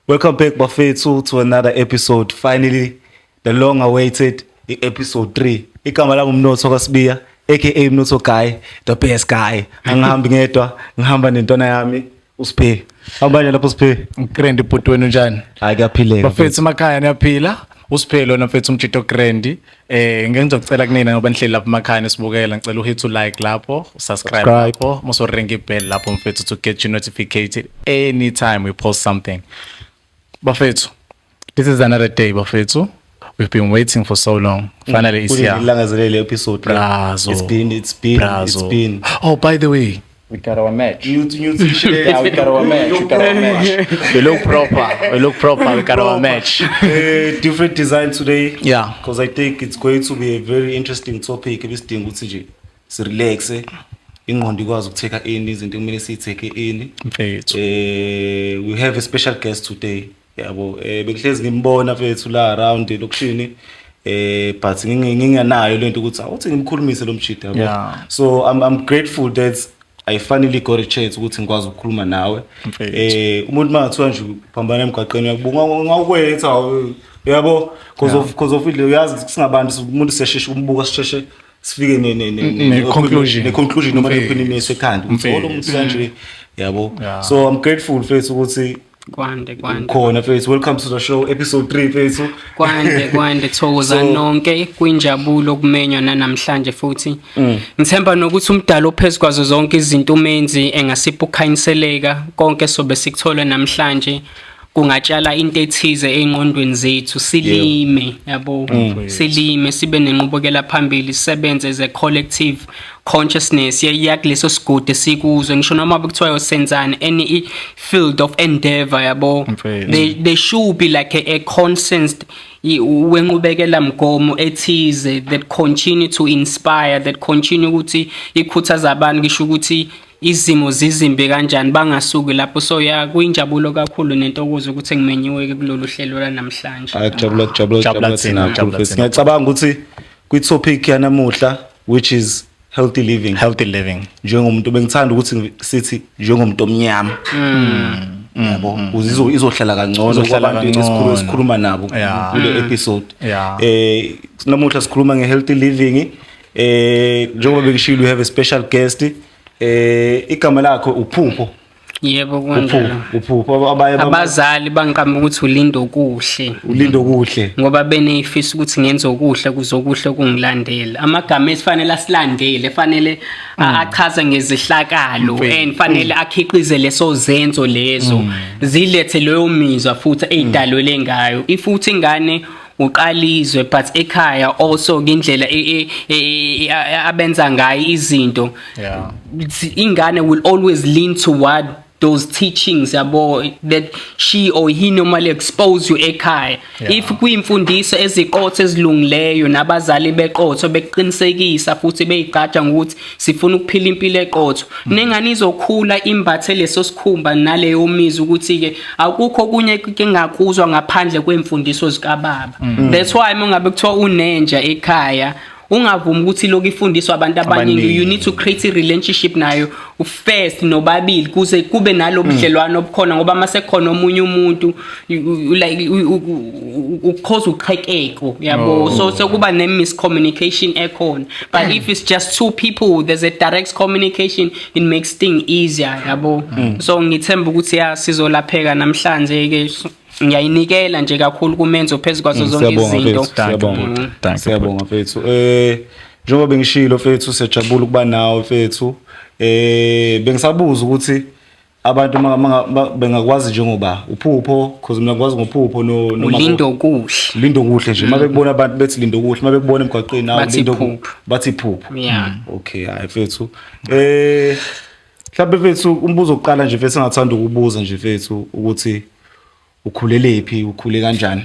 Welcome back, bafethu, to another episode. Finally, the long-awaited episode 3. Igama lami Mnotho kaSibiya, aka Mnotho Guy, the best guy. Angihambi ngedwa, ngihamba nentwana yami uSiphe. Abanye lapho uSiphe. Grendi bhuti wena njani? Hayi kuyaphileka. Bafethu emakhaya niyaphila. uSiphe lona mfethu umtshito Grendi. Ngeke ngizocela kunina ngoba nihleli lapha emakhaya nisibukela, ngicela uhit like lapho, subscribe lapho, muso ring ibell lapho mfethu to get you notified anytime we post something. Bafethu, this is another day, bafethu. We've been waiting for so long. Finally, it's here. Episode. Brazo. It's been. Oh, by the way, we got our match. New Yeah, we got our match. We look proper. We got our match. Different design today. Yeah. Because I think it's going to be a very interesting topic. Everything ukuthi nje si relax. Ingqondo ikwazi ukuteka in izinto kumele siyitheke in. We have a special guest today. Yabo bekuhlezi ngimbona mfethu la around lokushini but nginganayo lento ukuthi awuthi ngimkhulumise lo mshidi yabo. So I'm grateful that I finally got a chance ukuthi ngikwazi ukukhuluma nawe. Umuntu mangathiwa nje uphambana emgaqweni yakubunga ngawukwetha yabo because of ile uyazi singabantu umuntu sesheshe umbuka sisheshe sifike ne conclusion noma opinion yesekhanda ukuthi lo muntu kanje yabo. So I'm grateful mfethu ukuthi Kwande khona mfethu, welcome to the show episode 3 mfethu. Kwande thokoza nonke kwinjabulo kumenywa namhlanje futhi ngithemba nokuthi umdalo ophezukwazo zonke izinto umenzi engasipha ukhanyiseleka konke sobe sikuthola namhlanje kungatshala into ethize engqondweni zethu silime yabo silime sibe nenqubekela phambili sisebenze as a collective consciousness yakuleso sigude sikuzwe ngisho noma bekuthiwa senzani any field of endeavor yabo they should be like a constant wenqubekela mgomo ethize that continue to inspire, that continue ukuthi ikhuthaza abantu ngisho ukuthi izimo zizimbe kanjani bangasuki lapho. So ya kuyinjabulo kakhulu nentokozo ukuthi ngimenyiwe kulolu hlelo la namhlanje. Jabula thina. Ngiyacabanga ukuthi kwi topic yanamuhla which is healthy living. Njengomuntu bengithanda ukuthi sithi njengomuntu omnyama. Yabo izohlala kangcono kwabantu esikhuluma nabo kule episode. Namuhla sikhuluma ngehealthy living. Njengoba bekishilo we have a special guest. Igama lakho uPhupho. Yebo kanjalo. uPhupho abazali bangiqamba ukuthi uLindokuhle ngoba benefisa ukuthi ngenze okuhle kuzokuhle kungilandela. Amagama esifanele asilandele, fanele achaza ngezihlakalo and fanele akhiqize leso zenzo lezo zilethe leyo mizwa futhi eyidalwele ngayo. Ifuthi ingane uqalizwe but ekhaya also indlela abenza ngayo izinto. Ingane will always lean toward those teachings yabo that she or he normally expose you ekhaya. If kuyimfundiso eziqotho ezilungileyo nabazali beqotho beqinisekisa futhi beyigatsha ngokuthi sifuna ukuphila impilo eqotho, nengane izokhula imbathe leso sikhumba naleyo mizi ukuthi ke akukho kunye engakuzwa ngaphandle kwemfundiso zikababa. That's why mangabe kuthiwa unenja ekhaya ungavumi ukuthi lokho ifundiswa abantu abaningi. You need to create a relationship nayo first nobabili kuze kube nalobudlelwano obukhona ngoba mase khona omunye umuntu like ukhoza uqhekeko yabo. So kuba ne miscommunication ekhona, but if it's just two people there's a direct communication, it makes things easier yabo. So ngithemba ukuthi sizolapheka namhlanje ke ngiyayinikela nje kakhulu kumenzo phezukwazo zonke izinto. Siyabonga mfethu. Njengoba bengishilo mfethu siyajabula ukuba nawe mfethu. Bengisabuza ukuthi abantu bengakwazi njengoba uPhupho because mina ngikwazi ngoPhupho no Lindokuhle nje mabekubona abantu bethi Lindokuhle mabekubona emgaqweni nawo Lindokuhle bathi Phupho. Okay hayi mfethu. Mhlawumbe mfethu umbuzo oqala nje mfethu engathanda ukubuza nje mfethu ukuthi ukhulelephi, ukhule kanjani?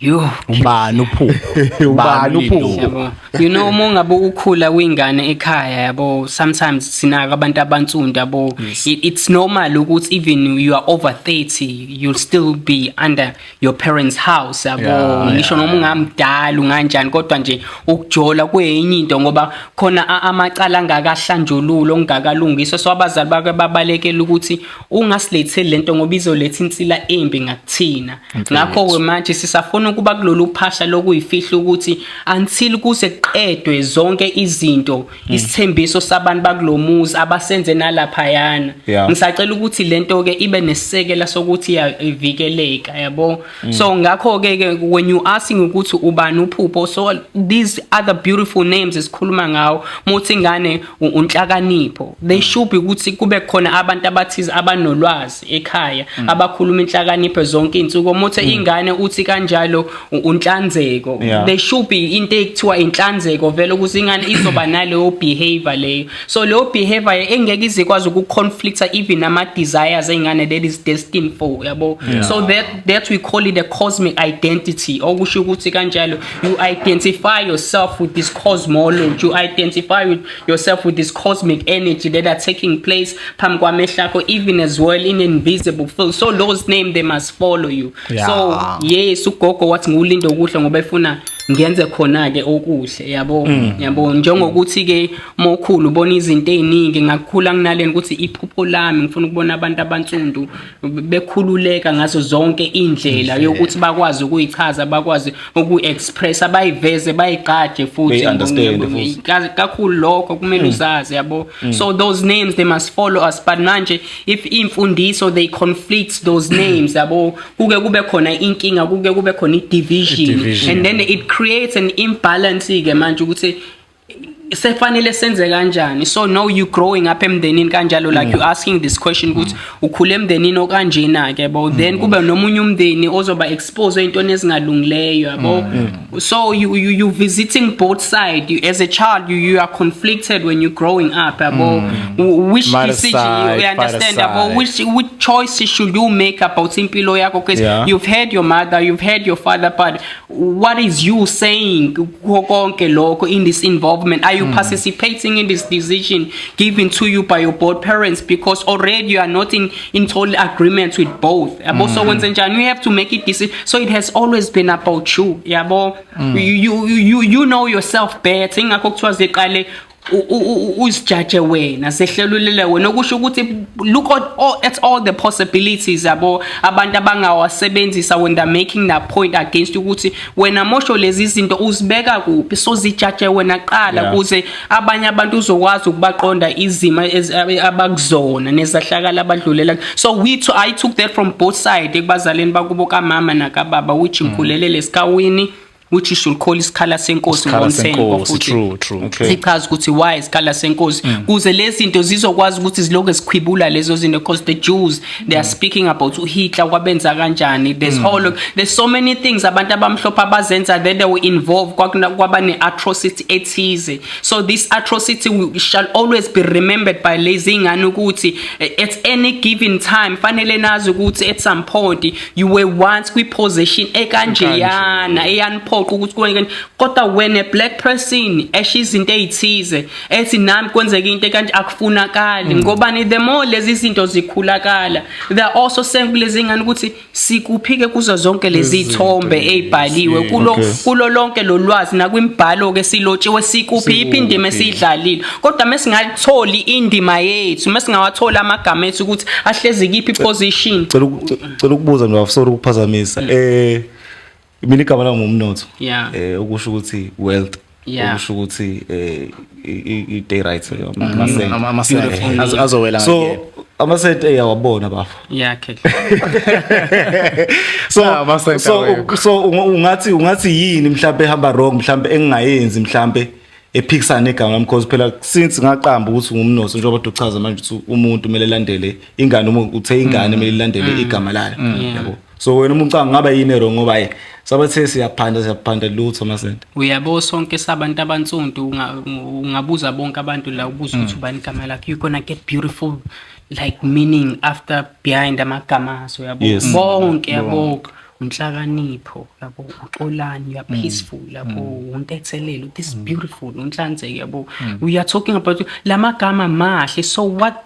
yo ubani uphupho Ubani uPhupho? yabo you know uma ngabe ukhula kwingane ekhaya yabo sometimes sinaka abantu abansundu yabo it's normal ukuthi even you are over 30 you'll still be under your parents house yabo ngisho noma ungamdala unganjani kodwa nje ukujola kwenye into ngoba khona amacala angakahlanjululo ongakalungiswa so abazali bake babalekela ukuthi ungasiletheli lento ngoba izoletha insila embi ngakuthina ngakho ke manje sisafuna ukuba kulolu phasha lokuyifihla ukuthi until kuze qedwe zonke izinto isithembiso sabantu bakulomuzi abasenze nalapha yana ngisacela ukuthi lento ke ibe nesekela sokuthi iyavikeleka yabo so ngakho ke when you asking ukuthi ubani uPhupho so these other beautiful names esikhuluma ngawo muthi ingane unhlakanipho they should be ukuthi kube khona abantu abathize abanolwazi ekhaya abakhuluma inhlakanipho zonke insuku muthi ingane uthi kanjalo unhlanzeko they should be into ekuthiwa inhlanzeko vele ukuthi ingane izoba naleyo behavior leyo so leyo behavior engeke izikwazi ukuconflicta even ama desires engane that is destined for yabo so that we call it a cosmic identity okusho ukuthi kanjalo you identify yourself with this cosmology you identify with yourself with this cosmic energy that are taking place phambi kwamehlakho even as well in invisible field so those names they must follow you so yes ugogo wathi nguLindokuhle ngoba efuna ngiyenze khona ke okuhle yabo njengokuthi ke mokhulu ubona izinto eziningi ngakukhula kunaleni ukuthi iphupho lami ngifuna ukubona abantu abansundu bekhululeka ngazo zonke indlela yokuthi bakwazi ukuyichaza bakwazi ukuexpress abayiveze bayigade futhi kakhulu lokho kumele uzazi yabo so those names they must follow us but manje if imfundiso they conflict those names yabo kuke kube khona inkinga kuke kube khona division and then it creates an imbalance ke manje ukuthi sefanele senze kanjani so now you growing up emndenini kanjalo like you asking this question ukuthi ukhule emndenini okanjena ke bo then kube nomunye umndeni ozoba expose into ezingalungileyo yabo so you visiting both sides as a child you are conflicted when you growing up yabo which decision you understand yabo which choices should you make about impilo yakho because you've heard your mother you've heard your father but what is you saying konke lokho in this involvement are you participating in this decision given to you by your both parents because already you are not in total agreement with both so when you have to make it decision so it has always been about you you know yourself better ingakho kuthiwa ziqale usijaje wena sehlelulele wena okusho ukuthi look at all the possibilities yabo abantu abangawasebenzisa when they making that point against ukuthi wena mosho lezi zinto uzibeka kuphi so zijaje wena qala kuze abanye abantu uzokwazi ukubaqonda izima abakuzona nezahlakala abadlulela so I took that from both sides ekubazaleni bakubo kamama nakababa which ngikhulele lesikawini which you should call isikhala senkosi ngomthengo futhi sichaza ukuthi why isikhala senkosi kuze lezi zinto zizokwazi ukuthi ziloke sikhwibula lezo zinto because the Jews they are speaking about uHitler kwabenza kanjani there's so many things abantu abamhlophe abazenza that they were involved kwabane atrocity ethize so this atrocity shall always be remembered by lezi ngane ukuthi at any given time fanele nazi ukuthi at some point you were once kwi position ekanjeyana eyanpho ukuthi kwenye kodwa when a black person eshizinto ezithize ethi nami kwenzeka into kanje akufunakali ngobani the more lezi zinto zikhulakala they are also saying lezi ngane ukuthi sikuphike kuzo zonke lezi ithombe ezibhaliwe kulo lonke lolwazi nakwimbhalo ke silotshiwe sikuphi iphindime esidlalile kodwa mesingatholi indima yethu mesingawathola amagama ethu ukuthi ahlezi kiphi position cela ukubuza nje afisora ukuphazamisa mina igama lami umnotho okusho ukuthi wealth okusho ukuthi i-day right azowela so amasente eyawabona bafu yakhe so ungathi yini mhlambe ehamba wrong mhlambe engingayenzi mhlambe ephikisana negama lami because phela since ngaqamba ukuthi ngumnotho njengoba uchaza manje ukuthi umuntu kumele landele ingane uma uthe ingane kumele landele igama layo yabo so wena umuntu ngaba yini wrong ngoba sabathe siyaphanda lutho amasente uyabo sonke sabantu abansundu ungabuza bonke abantu la ubuza ukuthi ubani igama lakhe you gonna get beautiful like meaning after behind amagama so yabo bonke yabo unhlakanipho yabo uxolani, you are peaceful yabo untethelelo, this is beautiful unhlanzeke yabo. We are talking about lamagama mahle, so what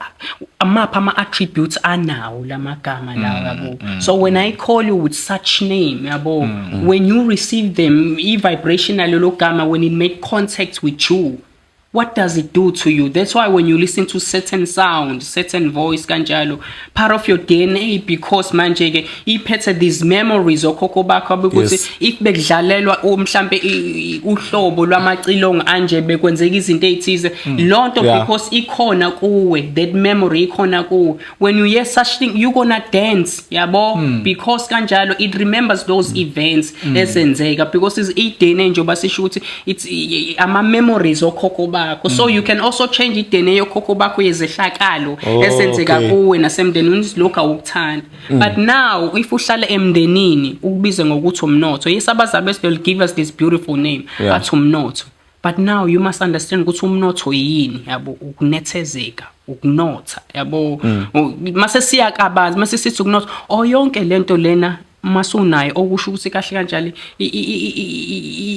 amapha ama attributes anawo lamagama lawo yabo. So when I call you with such name yabo, when you receive them vibrational lo gama, when it make contact with you, what does it do to you? That's why when you listen to certain sound, certain voice kanjalo, part of your DNA, because manje ke iphethe these memories okhokho bakho ukuthi if bekudlalelwa mhlambe uhlobo lwamacilongo anje bekwenzeka izinto ezithize, lonto because ikhona kuwe, that memory ikhona kuwe. When you hear such thing, you gonna dance yabo, because kanjalo it remembers those events ezenzeka, because is DNA nje basisho ukuthi it's ama memories okhokho bakho. So you can also change DNA yokhokho bakho yezehlakalo esenzeka kuwe nasemndenini lokho awukuthanda. But now if uhlala emndenini ukubize ngokuthi umnotho, yes abazali bese will give us this beautiful name but umnotho. But now you must understand ukuthi umnotho yini yabo, ukunethezeka, ukunotha yabo. Mase siyakabazi mase sithi ukunotha yonke lento lena masunayo okusho ukuthi kahle kanjalo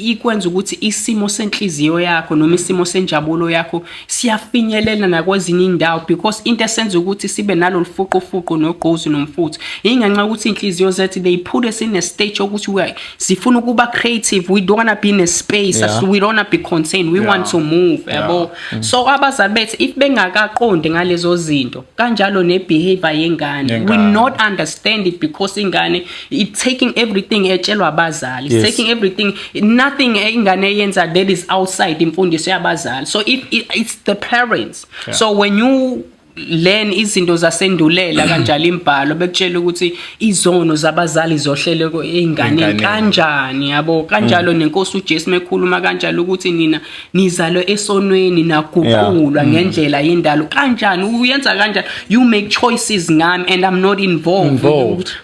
ikwenza ukuthi isimo senhliziyo yakho noma isimo senjabulo yakho siyafinyelela nakwezinye indawo, because into esenza ukuthi sibe nalo lifuqo nogqozi nomfutho inganxa ukuthi inhliziyo zethu they put us in a stage ukuthi we sifuna ukuba creative, we don't want to be in a space, we don't want to be contained, we want to move yabo. So abazali bethu if bengakaqonde ngalezo zinto kanjalo ne behavior yengane, we not understand it, because ingane it's taking everything etshelwa abazali, it's taking everything, nothing ingane yenza that is outside imfundiso yabazali. So if it's the parents, so when you learn izinto zasendulela kanjalo imbhalo bekutshela ukuthi izono zabazali zohlele ingane kanjani yabo, kanjalo nenkosi uJesu mekhuluma kanjalo ukuthi nina nizalwe esonweni naguqulwa ngendlela yendalo kanjani, uyenza kanjani, you make choices ngami and I'm not involved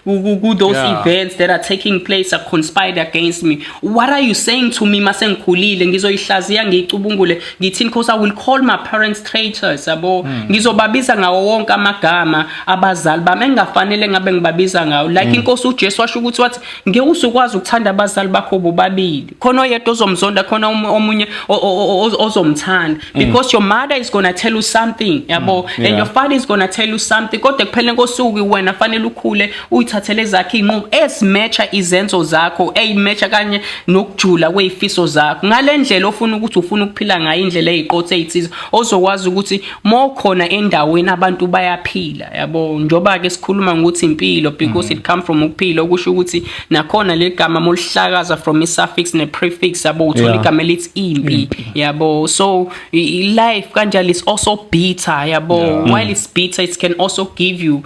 with those events that are taking place, are conspired against me. What are you saying to me mase ngikhulile ngizoyihlaziya ngicubungule ngithini, because I will call my parents traitors yabo, ngizobabiza ngawo wonke amagama abazali bami engafanele ngabe ngibabiza ngawo, like inkosi uJesu washo ukuthi wathi ngeke usukwazi ukuthanda abazali bakho bobabili, khona oyedwa ozomzonda khona omunye ozomthanda, because your mother is going to tell you something yabo, and your father is going to tell you something, kodwa kuphela ngosuku wena fanele ukhule uyithathele zakhe inqumo ezimatcha izenzo zakho, ezimatcha kanye nokujula kwezifiso zakho, ngalendlela ofuna ukuthi ufuna ukuphila ngayo indlela eziqothe ezithize ozokwazi ukuthi mokhona endaweni abantu bayaphila yabo. Njoba ke sikhuluma ukuthi impilo, because it come from ukuphila, okusho ukuthi nakhona legama molihlakaza from a suffix ne prefix yabo, uthola igama lithi impi yabo. So life kanjalo is also bitter yabo, while it's bitter it can also give you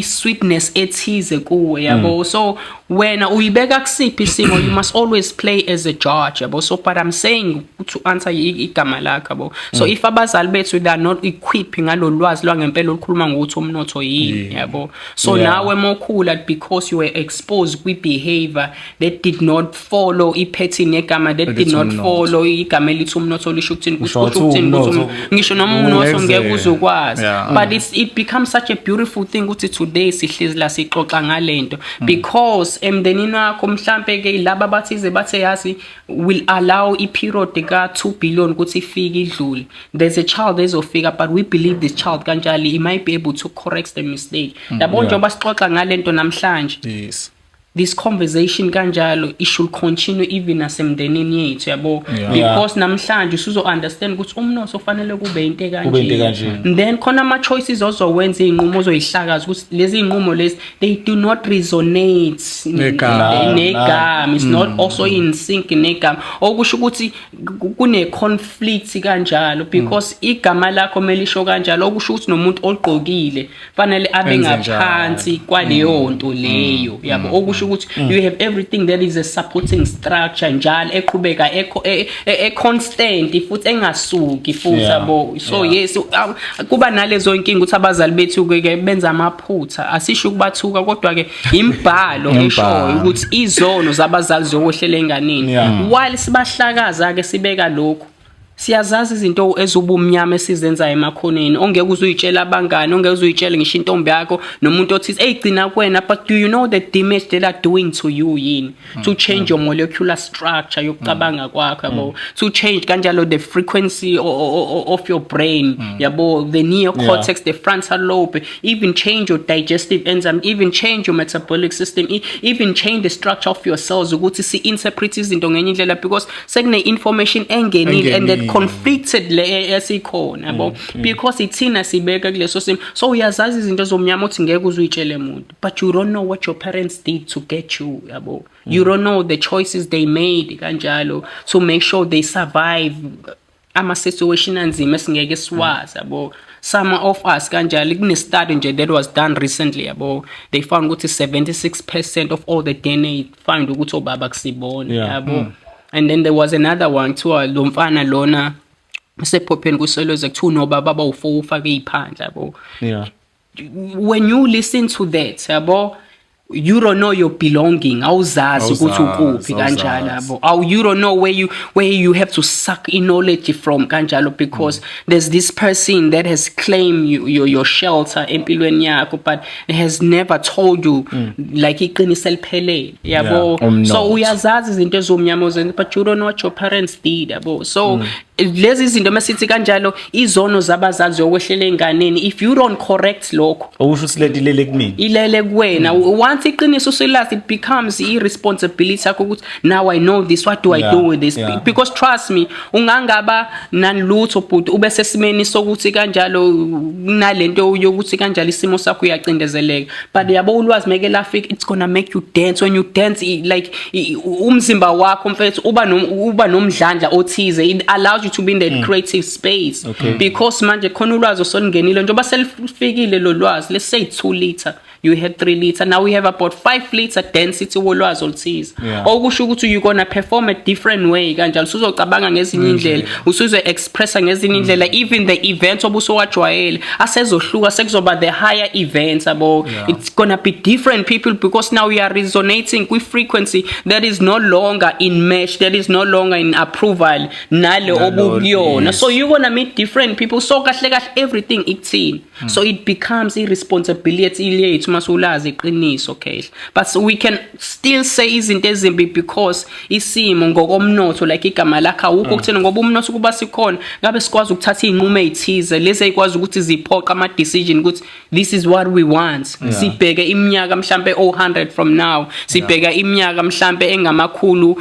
sweetness ethize kuwe yabo. So when uyibeka kusiphi isimo, you must always play as a judge yabo. So but I'm saying to answer igama lakho yabo, so if abazali bethu they are not equipped ngalo lwazi lwangempela olukhuluma ngokuthi umnotho yini yabo, so nawe mokhula because you were exposed with behavior that did not follow ipattern yegama, that did not follow igama elithi umnotho lisho ukuthini, kusho ukuthini, ngisho noma umnotho ngeke uzokwazi. But it becomes such a beautiful thing ukuthi today sihlezi la sixoxa ngalento, because emndenini wakho mhlambe ke laba bathize bathe yazi will allow I period ka 2 billion ukuthi ifike idlule, there's a child ezofika, but we believe this child kanjali he might be able to correct the mistake yabo. Njengoba sixoxa ngalento namhlanje, this conversation kanjalo it should continue even nasemndenini yethu yabo, because namhlanje usuzo understand ukuthi umnotho fanele kube into kanje, then khona ama choices ozowenza inqumo ozoyihlakaza ukuthi lezi inqumo lezi they do not resonate negama, it's not also in sync negama, okusho ukuthi kune conflict kanjalo, because igama lakho melisho kanjalo okusho ukuthi nomuntu ogqokile fanele abe ngaphansi kwaleyo nto leyo yabo, okusho ukuthi you have everything that is a supporting structure njalo eqhubeka constant futhi engasuki futhi yabo. So yes kuba nalezo inkinga ukuthi abazali bethu ke benza amaphutha, asisho ukubathuka kodwa ke imbhalo eshoyo ukuthi izono zabazali zokuhlela enganeni, while sibahlakaza ke sibeka lokho siyazazi izinto ezubumnyama esizenza emakhoneni ongeke uzuyitshela abangani ongeke uzuyitshela ngisho intombi yakho nomuntu othi gcina kwena, but do you know the damage they are doing to you yini to change your molecular structure yokucabanga kwakho yabo, to change kanjalo the frequency of your brain yabo, the neocortex, the frontal lobe, even change your digestive enzyme, even change your metabolic system, even change the structure of your cells ukuthi si interpret izinto ngenye indlela because sekune information engenile and that conflicted le esikhona yabo, because ithina sibeka kuleso simo. So uyazazi izinto zomnyama uthi ngeke uzuyitshele umuntu, but you don't know what your parents did to get you yabo, you don't know the choices they made kanjalo to make sure they survive ama situation anzima singeke siwazi yabo. Some of us kanjalo kune study nje that was done recently yabo, they found ukuthi 76% of all the DNA found ukuthi obaba kusibona yabo. And then there was another one too, lo mfana lona sephopheni kusolozwe kuthiwa nobaba abawu4 ufake iphandla yabo. When you listen to that yabo, you don't know your belonging, awuzazi ukuthi ukuphi kanjalo yabo, you don't know where you have to suck in knowledge from kanjalo, because there's this person that has claimed your shelter empilweni yakho but has never told you like iqiniso eliphelele yabo. So uyazazi izinto ezomnyama uzenza but you don't know what your parents did yabo. So lezi zinto masithi kanjalo izono zabazazi yokwehlela enganeni, if you don't correct lokho usho silele kumina ilele kuwena. Once iqiniso usilazi, it becomes irresponsibility yakho ukuthi now I know this, what do I do with this? Because trust me, ungangaba nanlutho but ube sesimeni sokuthi kanjalo nalento yokuthi kanjalo isimo sakho uyacindezeleka, but yabo ulwazi meke lafika, it's gonna make you dance. When you dance like umzimba wakho mfethu uba nomdlandla othize, it allows you to be in that creative space because manje khona ulwazi osolungenile njengoba selifikile lo lwazi, let's say 2 liter, you had 3 liter, now we have about 5 liter density wolwazi oluthize, okusho ukuthi you gonna perform a different way kanjalo, usuzocabanga ngezinye indlela, usuzo expressa ngezinye indlela, even the events obusowajwayele asezohluka, sekuzoba the higher events abo, it's gonna be different people because now we are resonating with frequency that is no longer in mesh, that is no longer in approval nale obukuyona. So you're gonna meet different people, so kahle kahle everything ikuthini. So it becomes irresponsibility yethu masulazi iqiniso okay, but so we can still say izinto ezimbi because isimo ngokomnotho like igama lakha ukho kuthena ngoba umnotho kuba sikhona ngabe sikwazi ukuthatha inqumo ezithize lezi ayikwazi ukuthi ziphoqa ama decision ukuthi this is what we want. Sibheke iminyaka mhlambe 100 from now, sibheka iminyaka mhlambe engamakhulu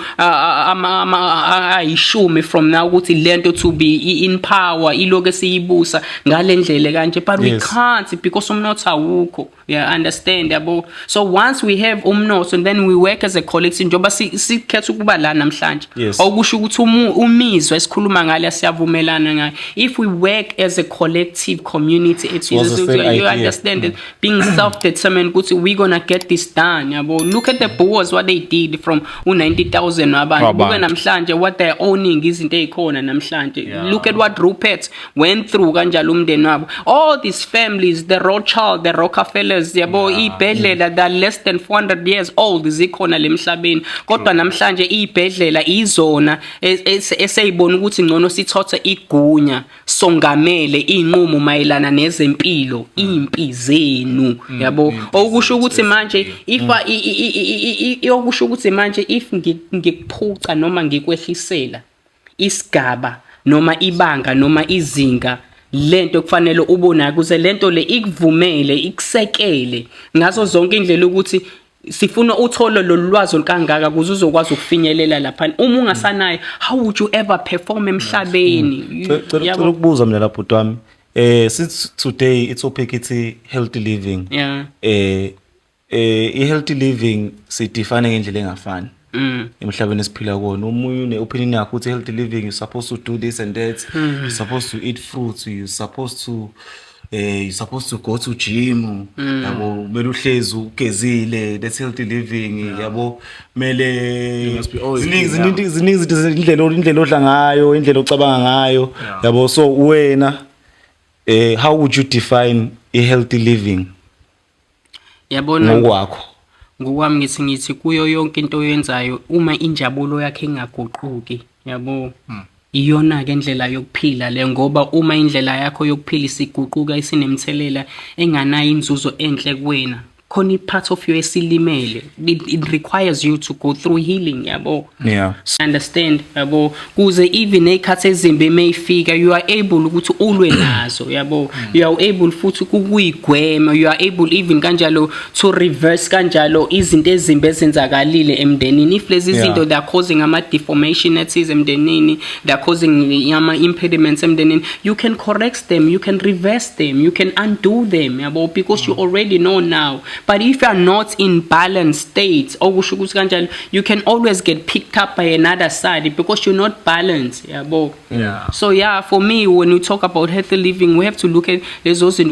ayishumi from now ukuthi lento to be in power iloke siyibusa ngalendlela kanje, but we can't because umnotho awukho. Understand yabo. So once we have umnotho and then we work as a collective njoba sikhetha ukuba la namhlanje okusho ukuthi umizwa esikhuluma ngale siyavumelana ngayo, if we work as a collective community you understand it, being self-determined ukuthi we gonna get this done yabo. Look at the Boers, what they did from 90,000 abantu buke namhlanje what they are owning izinto ezikhona namhlanje. Look at what Rupert went through kanjalo umndeni wabo, all these families, the Rothschild, the Rockefellers yabo, ibhedlela that less than 400 years old zikhona lemhlabeni, kodwa namhlanje ibhedlela izona eseyibona ukuthi ngcono sithothe igunya songamele inqumo mayelana nezempilo impi zenu yabo. Okusho ukuthi manje okusho ukuthi manje if ngikuphuca noma ngikwehlisela isigaba noma ibanga noma izinga lento kufanele ubona ukuze lento le ikuvumele ikusekele ngazo zonke indlela ukuthi sifuna uthole lolwazi olukangaka kuze uzokwazi ukufinyelela lapha. Uma ungasanayo, how would you ever perform emhlabeni? Ngicela ukubuza mina lapho twami, since today it's topic ithi healthy living, healthy living sidefine ngendlela engafani emhlabeni esiphila kuwona. Umunye une opinion yakho uthi healthy living you're supposed to do this and that, you're supposed to eat fruits, you're supposed to go to gym yabo, kumele uhlezi ugezile, that's healthy living yabo. Mele ziningi indlela odla ngayo, indlela ocabanga ngayo yabo. So wena how would you define a healthy living yabona ngokwakho? Ngokwami ngithi kuyo yonke into oyenzayo uma injabulo yakhe ingaguquki yabo, iyona ke indlela yokuphila le ngoba uma indlela yakho yokuphila isiguquka isinemthelela enganayo inzuzo enhle kuwena khona part of you esilimele it requires you to go through healing yabo understand yabo kuze even ekhathi ezimbi mayifika you are able ukuthi ulwe nazo yabo you are able futhi ukuyigwema you are able even kanjalo to reverse kanjalo izinto ezimbi ezenzakalile emndenini if lezi izinto they are causing ama deformation ethize emndenini they are causing ama impediments emndenini you can correct them you can reverse them you can undo them yabo because you already know now. But if you are not in balanced state, you can always get picked up by another side because you're not balanced. Yeah. So yeah, for me, when we talk about healthy living, we have to look at those how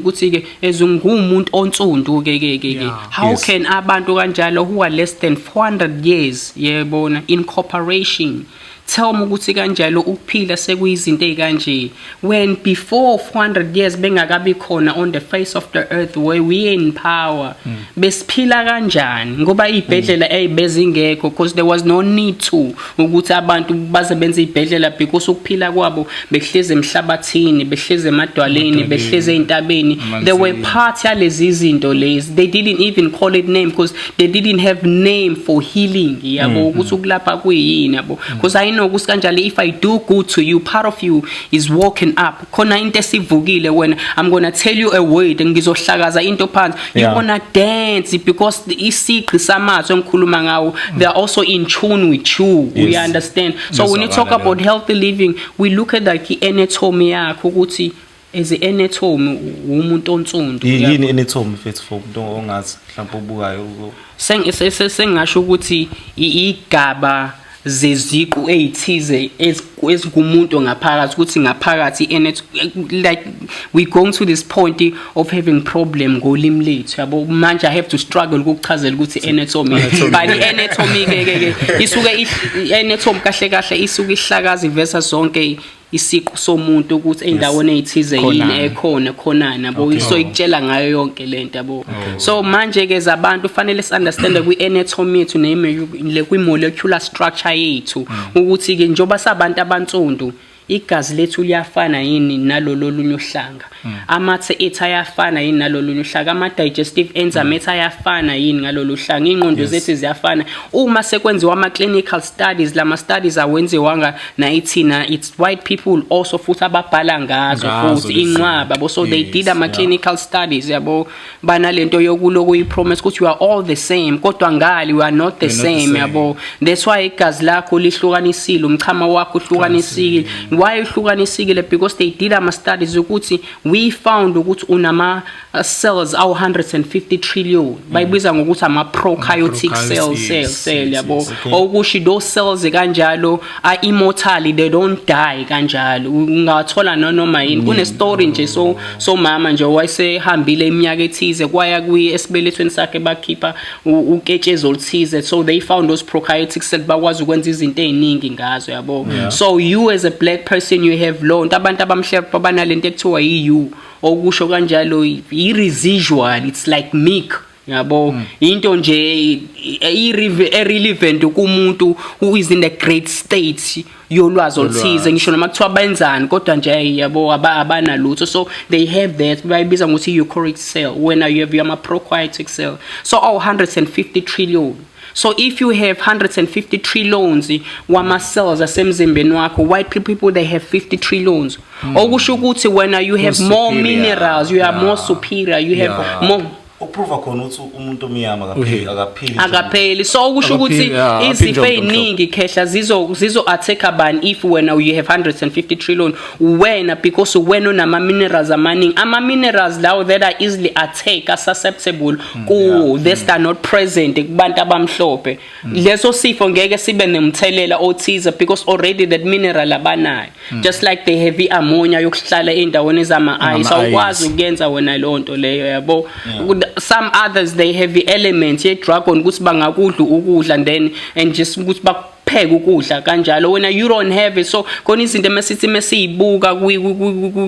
can abantu kanjalo who are less than 400 years in cooperation tell me ukuthi kanjalo ukuphila sekuyizinto ezikanje when before 400 years bengakabi khona on the face of the earth where we in power besiphila kanjani ngoba izibhedlela ezibezingekho because there was no need to ukuthi abantu basebenze izibhedlela because ukuphila kwabo behleze emhlabathini behleze emadwaleni behleze eintabeni they were part yalezi izinto lezi they didn't even call it name because they didn't have name for healing yabo ukuthi ukulapha kuyini yabo because I know if I do good to you, part of you is walking up. Khona into esivukile when I'm going to tell you a word ngizohlakaza into phansi you're going to dance because isigqi samazwi engikhuluma ngawo they are also in tune with you. We understand. So when you talk about healthy living, we look at like anatomy yakho ukuthi as anatomy umuntu onsundu yini anatomy mfethu for umuntu ongazi mhlawumbe ubukayo sengasho ukuthi igaba zeziqu ezithize ezikumuntu ngaphakathi ukuthi ngaphakathi like we going to this point of having problem ngolimi lethu yabo manje I have to struggle ukuchazela ukuthi anatomy but anatomy ke isuke anatomy kahle isuke ihlakazi versus zonke isiqu somuntu ukuthi endaweni ezithize yini ekhona khonana yabo so ikutshela ngayo yonke lento yabo so manje ke zabantu fanele si understand kwi anatomy yethu le kwi molecular structure yethu ukuthi ke njoba sabantu abantsundu igazi lethu liyafana yini nalololunye uhlanga amathe ethu ayafana yini nalolunye uhlanga ama digestive enzyme ethu ayafana yini ngalolu hlanga ingqondo zethu ziyafana uma sekwenziwa ama clinical studies lama studies awenziwanga na ithina it's white people also futhi ababhala ngazo futhi inqwaba so they did ama clinical studies yabo banalento yokuloku ipromise ukuthi you are all the same kodwa ngali we are not the same yabo that's why igazi lakho lihlukanisile umchama wakho uhlukanisile why ihlukanisile because they did ama studies ukuthi we found ukuthi unama cells awu 150 trillion bayibiza ngokuthi ama prokaryotic cell yabo okusho those cells kanjalo are immortal they don't die kanjalo ungathola noma yini kune story nje so mama nje wayesehambile iminyaka ethize kwaya esibelethweni sakhe bakhipha uketshezi oluthize so they found those prokaryotic cells bakwazi ukwenza izinto eziningi ngazo yabo so you as a black person you have lonto abantu abamhlophe banalento ekuthiwa yiU okusho kanjalo i-residual it's like milk yabo into nje irrelevant kumuntu who is in the great state yolwazi oluthize ngisho noma kuthiwa benzani kodwa nje yabo abana lutho so they have that bayibiza ngokuthi eukaryotic cell when you have your prokaryotic cell so 150 trillion. So if you have 150 trillions wama cells asemzimbeni wakho white people they have 50 trillions okusho ukuthi when you have more minerals you are more superior you have more uprova khona ukuthi umuntu omnyama akapheli so okusho ukuthi izifo eziningi khehla zizo attack abani if when you have 150 trillion when because when unama minerals amaningi ama minerals lawo that are easily attack are susceptible ku that are not present kubantu abamhlophe leso sifo ngeke sibe nemthelela othize because already that mineral abanayo just like they have ammonia yokuhlala endaweni ezama ice awukwazi ukuyenza wena lonto leyo yabo some others they have the element ye dragon ukuthi bangakudla ukudla and just ukuthi ukupheka ukudla kanjalo wena you don't have it. So khona izinto mesiyibuka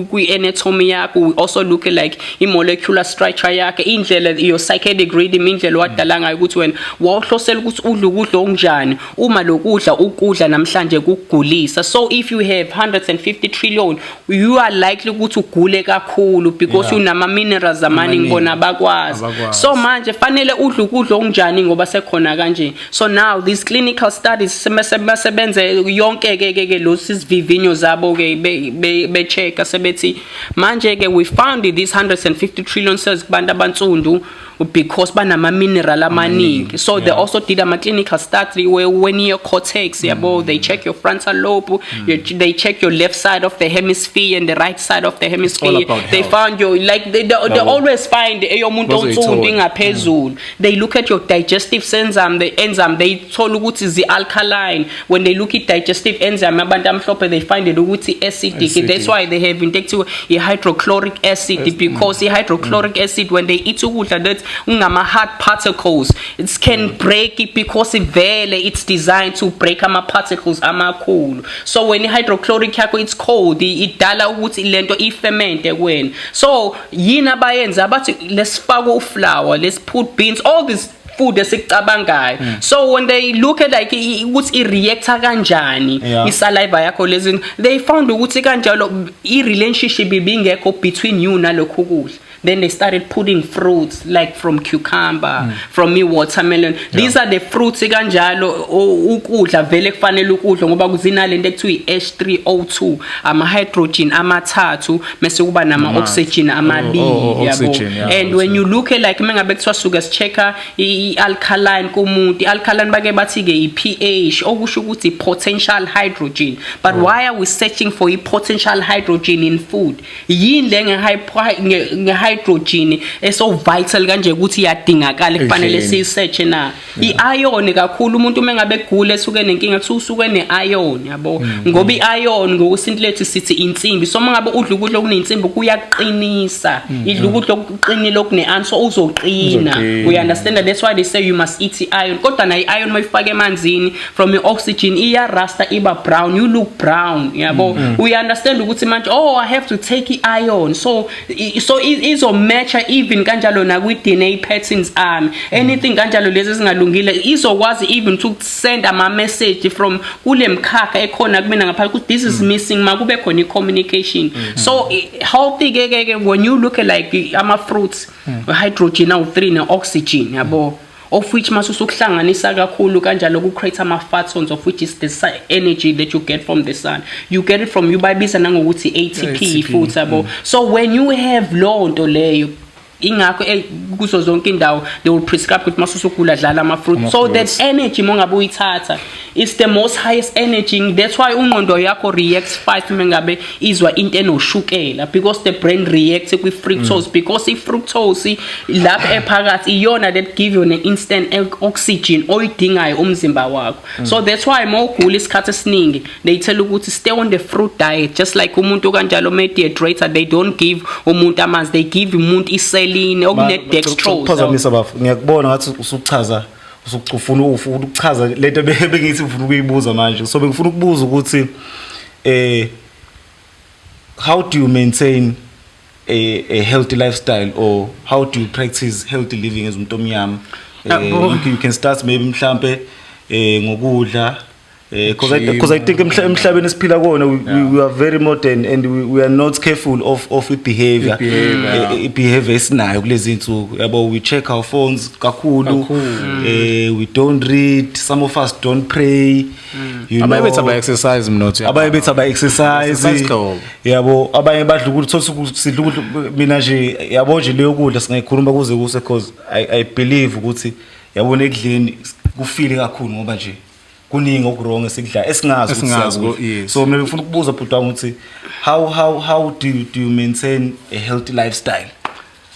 kwi anatomy yakho, we also look at like i molecular structure yakhe, indlela your circadian rhythm, indlela wadala ngayo ukuthi wena wawuhlosela ukuthi udla ukudla okunjani uma lokudla ukudla namhlanje kugulisa. So if you have 150 trillion, you are likely ukuthi ugule kakhulu because unama minerals amaningi bona bakwazi. So manje fanele udla ukudla okunjani ngoba sekhona kanje. So now these clinical studies sebenze yonke ke lo sisivivinyo zabo ke be check sebethi manje ke we found these 150 trillion cells kubantu abansundu because banama mineral amaningi. So they also did a clinical study where when your cortex they check your frontal lobe, they check your left side of the hemisphere and the right side of the hemisphere. They found your like they always find eyomuntu onsundu ingaphezulu. They look at your digestive enzyme, the enzyme they told ukuthi is the alkaline. When they look at digestive enzyme abantu amhlophe they find it ukuthi acidic. That's why they have injected hydrochloric acid because the hydrochloric acid when they eat ukudla that hard particles it can break it because it's designed to break particles amakhulu. So when hydrochloric yakho it's cold idala ukuthi lento ifermente when. So yini abayenza abathi let's faka uflour, let's put beans, all this food esikucabangayo. So when they look at like ukuthi i-reacta kanjani i-saliva yakho lezi, they found ukuthi kanjalo i-relationship ibingekho between you nalokho kudla. Then they started putting fruits like from cucumber, from watermelon. These are the fruits kanjalo ukudla vele kufanele ukudla ngoba kuzinalento ekuthiwa H3O2 ama-hydrogen amathathu mase kuba nama-oxygen amabili yabo. And when you look at like mengabe kuthiwa suka si-check-a i-alkaline kumuntu, i-alkaline bake bathi-ke i-pH okusho ukuthi potential hydrogen. But why are we searching for i-potential hydrogen in food? Yini le nge-hydrogen so vital kanje ukuthi iyadingakala kufanele sisearch na i-iron kakhulu umuntu mengabe egule esuke nenkinga kuthi usuke ne-iron yabo ngoba i-iron ngokusinthlethi sithi insimbi. So mangabe udla ukudla okunensimbi kuyaqinisa, idla ukudla okuqinile okune-iron so uzoqina. We understand that, that's why they say you must eat i-iron. Kodwa na i-iron mayifake emanzini from your oxygen iyarasta iba brown, you look brown yabo. We understand ukuthi manje I have to take i-iron so izo match even kanjalo na with DNA patterns anything kanjalo lezi zingalungile izokwazi even to send ama message from kule mkhakha ekhona kumina ngapha ukuthi this is missing makube khona i-communication. So healthy ke when you look at like ama fruits hydrogen awu-3 ne oxygen yabo, of which masusukuhlanganisa kakhulu kanjalo ku create ama photons of which is the energy that you get from the sun. You get it from you bayibiza nangokuthi ATP futhi yabo. So when you have lonto leyo ingakho kuzo zonke indawo they will prescribe ukuthi masusukula dlala ama fruit so that energy mongabe uyithatha is the most highest energy. That's why ungqondo yakho reacts fast mengabe izwa into enoshukela because the brain reacts with fructose because fructose lapha ephakathi iyona that give you an instant oxygen oyidingayo umzimba wakho. So that's why mawugula isikhathi esiningi they tell ukuthi stay on the fruit diet just like umuntu kanjalo mediator they don't give umuntu amanzi, they give umuntu iselini okune dextrose. Phazamisa bafu ngiyakubona ngathi usuchaza ufuna ukuchaza lento bengithi ufuna ukuyibuza manje. So bengifuna ukubuza ukuthi how do you maintain a healthy lifestyle or how do you practice healthy living as umuntu omnyama? You can start maybe mhlambe ngokudla because I think emhlabeni esiphila kuona we are very modern and we are not careful of behavior esinayo kulezi insuku yabo. We check our phones kakhulu, we don't read, some of us don't pray, you know, abayebetha ba exercise mnothi abayebetha ba exercise yabo, abanye badla ukuthi sidla ukudla mina nje yabo nje leyo kudla singayikhuluma kuze kuse because I believe ukuthi yabona ekudleni kufile kakhulu ngoba nje kuningi okurong esikudla esingazi. So mina ngifuna ukubuza bhuti wami ukuthi how do you maintain a healthy lifestyle?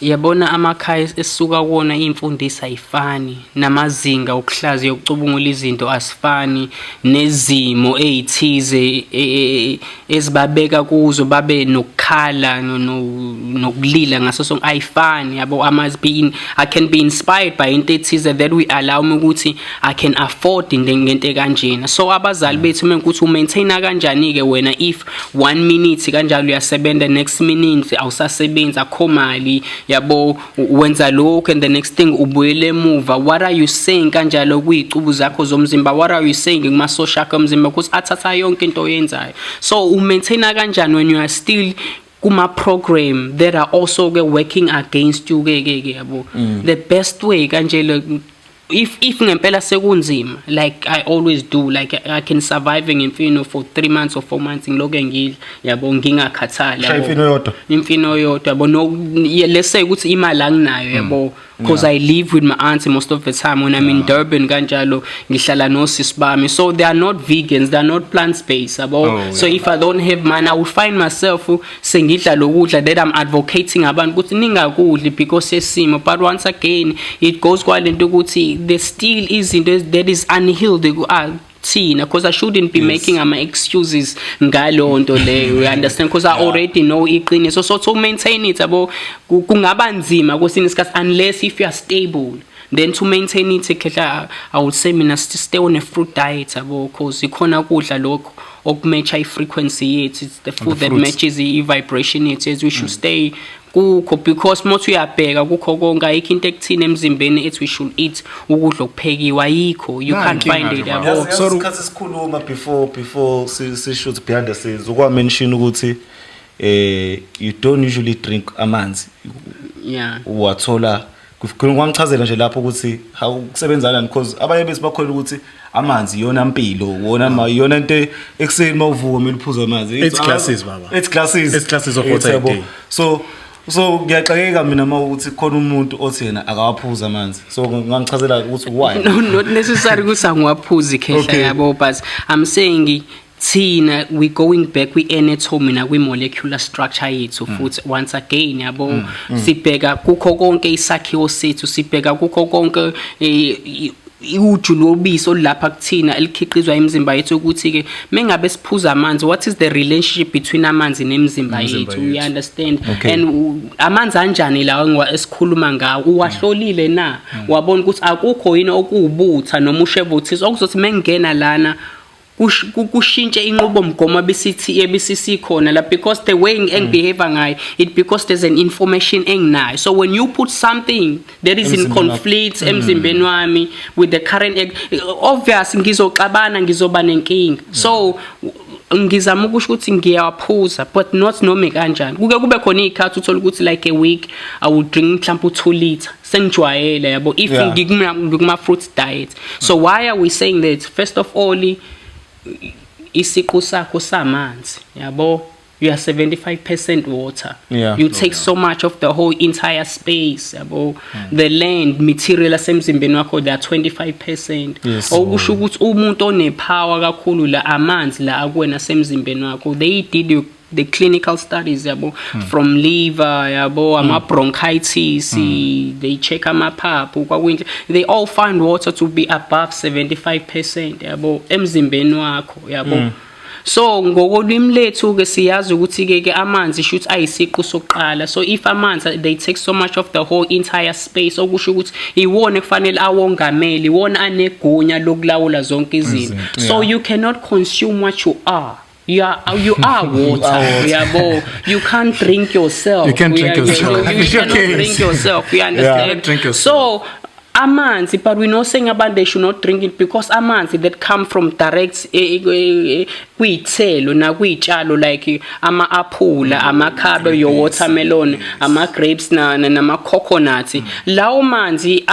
Yabona amakhaya esisuka kuwona imfundiso ayifani namazinga okuhlaziya ukucubungula izinto asifani nezimo ezithize ezibabeka kuzo babe nokukhala nokulila ngaso sonke ayifani yabo. I can be inspired by into ethize that we allow me ukuthi I can afford ngento ekanjena. So abazali bethu mengukuthi umaintaina kanjani ke wena if 1 minute kanjalo uyasebenza next minute awusasebenza khomali yabo wenza lokho and the next thing ubuyele emuva. What are you saying kanjalo kuyicubu zakho zomzimba? What are you saying kuma social omzimba ukuthi athatha yonke into oyenzayo? So umaintaina kanjani when you are still kuma program that are also working against you yabo? The best way kanjalo if ngempela sekunzima like I always do, like I can survive ngemfino for 3 months or 4 months ngiloke ngidla yabo ngingakhathali yabo imfino yodwa yabo no let's say ukuthi imali anginayo yabo because I live with my auntie most of the time when I'm in Durban kanjalo ngihlala nosisi bami, so they are not vegans, they are not plant-based yabo. So if I don't have money I will find myself sengidla lokudla that I'm advocating abantu ukuthi ningakudli because yesimo. But once again it goes kwalento ukuthi there still is that is unhealed thina, because I shouldn't be making excuses ngalo nto leyo, you understand, because I already know iqiniso. So to maintain it yabo kungaba nzima kwesinye isikhathi unless if you are stable. Then to maintain it I would say mina stay on a fruit diet yabo, because ikhona kudla lokho okumatcha i-frequency yethu. It's the food that matches i-vibration yethu as we should stay kukho, because mothi uyabheka kukho konke ayikho into ekuthina emzimbeni ethi we should eat ukudla okuphekiwe ayikho, you can't find it yabo. So isikhathi sikhuluma before shoot behind the scenes ukwa mention ukuthi you don't usually drink amanzi. Wathola kungichazela nje lapho ukuthi kusebenzana because abanye bese bakholwa ukuthi amanzi yona impilo wona yona into ekseni mawuvuka kumele uphuze amanzi. It's classes baba, it's classes of water a day. So ngiyaxakeka mina mawukuthi khona umuntu othi yena akawaphuza amanzi, so ngangichazela ukuthi why. No, not necessarily ukuthi angiwaphuzi khehla yabo, but I'm saying thina we going back we anatomy na we molecular structure yethu futhi once again yabo sibheka kukho konke isakhiwo sethu, sibheka kukho konke uju lobisi olapha kuthina elikhiqizwa imizimba yethu ukuthi ke mengabe siphuza amanzi, what is the relationship between amanzi nemizimba yethu, you understand? And amanzi anjani la esikhuluma ngawo uwahlolile na wabona ukuthi akukho yini okubutha noma ushevuthisi okuzothi mengena lana kushintshe inqubo mgomo ebisithi khona la, because the way engibehave ngayo it because there's an information enginayo. So when you put something that is in conflict emzimbeni wami with the current obvious ngizoxabana ngizoba nenkinga. So ngizama ukusho ukuthi ngiyawaphuza but not noma kanjani. Kuke kube khona ikhathi uthola ukuthi like a week I would drink mhlawumbe 2 liters sengijwayele yabo if ngikuma fruit diet. So why are we saying that? First of all isiqu sakho samanzi yabo, you are 75% water. You take so much of the whole entire space yabo. The land material asemzimbeni wakho they are 25%. Okusho ukuthi umuntu onepower kakhulu la amanzi la akuwena semzimbeni wakho. They did the clinical studies yabo from liver yabo ama bronchitis, they check amaphaphu kwakwinhle, they all find water to be above 75% yabo emzimbeni wakho yabo. So ngokolimi lethu ke siyazi ukuthi ke amanzi should ayisiqu sokuqala. So if amanzi they take so much of the whole entire space, okusho ukuthi iwona kufanele awongameli, iwona anegunya lokulawula zonke izinto. So you cannot consume what you are. You are water. You can't drink yourself. You can't drink yourself. You cannot drink yourself. You understand? Drink yourself. So amanzi, but we're not saying about they should not drink it, because amanzi that come from direct kuyithelo na kuyitshalo like ama apple, ama khabe, your watermelon, ama grapes nama coconuts. Lawo manzi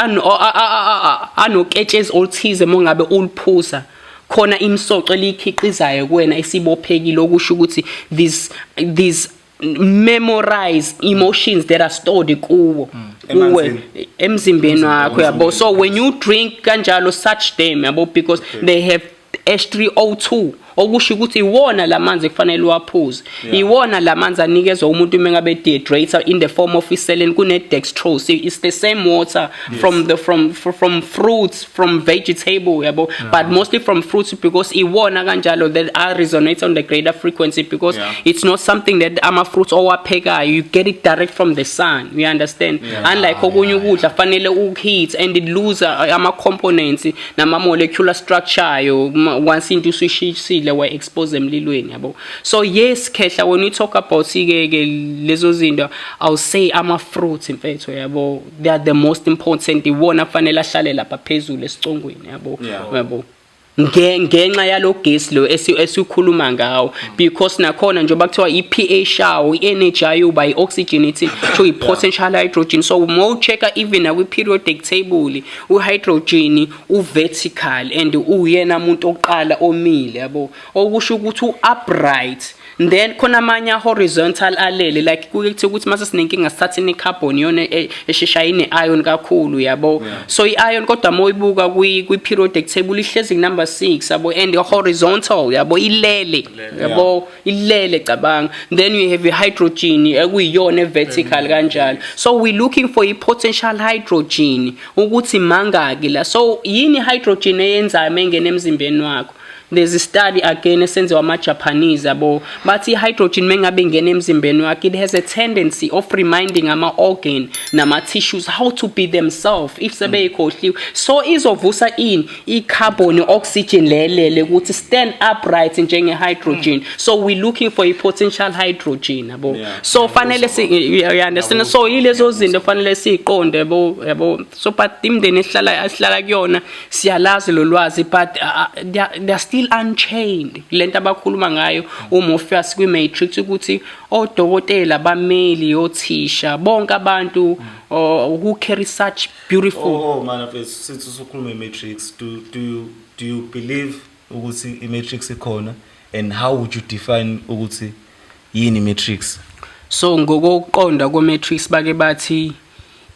anoketshezi olthize mongabe ulphuza khona imsoco elikhiqizayo kuwena esibophekile, okusho ukuthi these memorize emotions that are stored kuwe emzimbeni wakho yabo. So when you drink kanjalo such them yabo, because they have H3O2 okusho ukuthi iwona lamanzi kufanele uwaphuze iwona lamanzi anikezwe umuntu mengabe dehydrator in the form of iseleni kune dextrose. It's the same water from fruits, from vegetable yabo, but mostly from fruits because iwona kanjalo that resonate on the greater frequency because it's not something that ama fruits owaphekayo, you get it direct from the sun, you understand. Unlike okunye ukudla fanele ukuheat and it lose ama components nama molecular structure yo once into ushisile wa expose emlilweni yabo. So yes Khehla, when we talk about lezo zinto, I'll say ama fruits mfethu yabo, they are the most important, iwona fanele ahlale lapha phezulu esicongweni yabo. Ngenxa yalogesi lo esikhuluma ngawo because nakhona njengoba kuthiwa iPH yawo i-energy yayo by oxygenating so i-potential hydrogen. So uma checka even na periodic table uhydrogen uvertical and uyena umuntu oqala omile yabo, okusho ukuthi upright. Then khona amanye horizontal alele like kuyithi ukuthi mase sinenkinga sithathe ne-carbon yona eshesha ine-ion kakhulu yabo. So i-ion kodwa moyibuka kwi-periodic table ihlezi number 6 yabo and horizontal yabo ilele yabo ilele cabanga. Then you have i-hydrogen ekuyiyona vertical kanjalo. So we looking for i-potential hydrogen ukuthi mangaki la. So yini hydrogen eyenzayo mengene emzimbeni wakho? There's a study again esenziwa ama-Japanese yabo bathi i-hydrogen mengabe ingena emzimbeni wakhe, it has a tendency of reminding ama-organ nama-tissues how to be themselves if sebeyikhohliwe. So izovusa i-carbon oxygen lelele ukuthi stand upright njenge-hydrogen. So we're looking for i-potential hydrogen yabo. So fanele you understand. So yilezo zinto fanele siqonde yabo. So but imndeni esihlala kuyona siyalazi lo lwazi but they are still unchained. Lento abakhuluma ngayo uMorpheus kwi-Matrix ukuthi odokotela bameli othisha bonke abantu who carry such beautiful manifest since usukhuluma iMatrix, do you believe ukuthi iMatrix ikhona and how would you define ukuthi yini iMatrix? So ngokuqonda kweMatrix bake bathi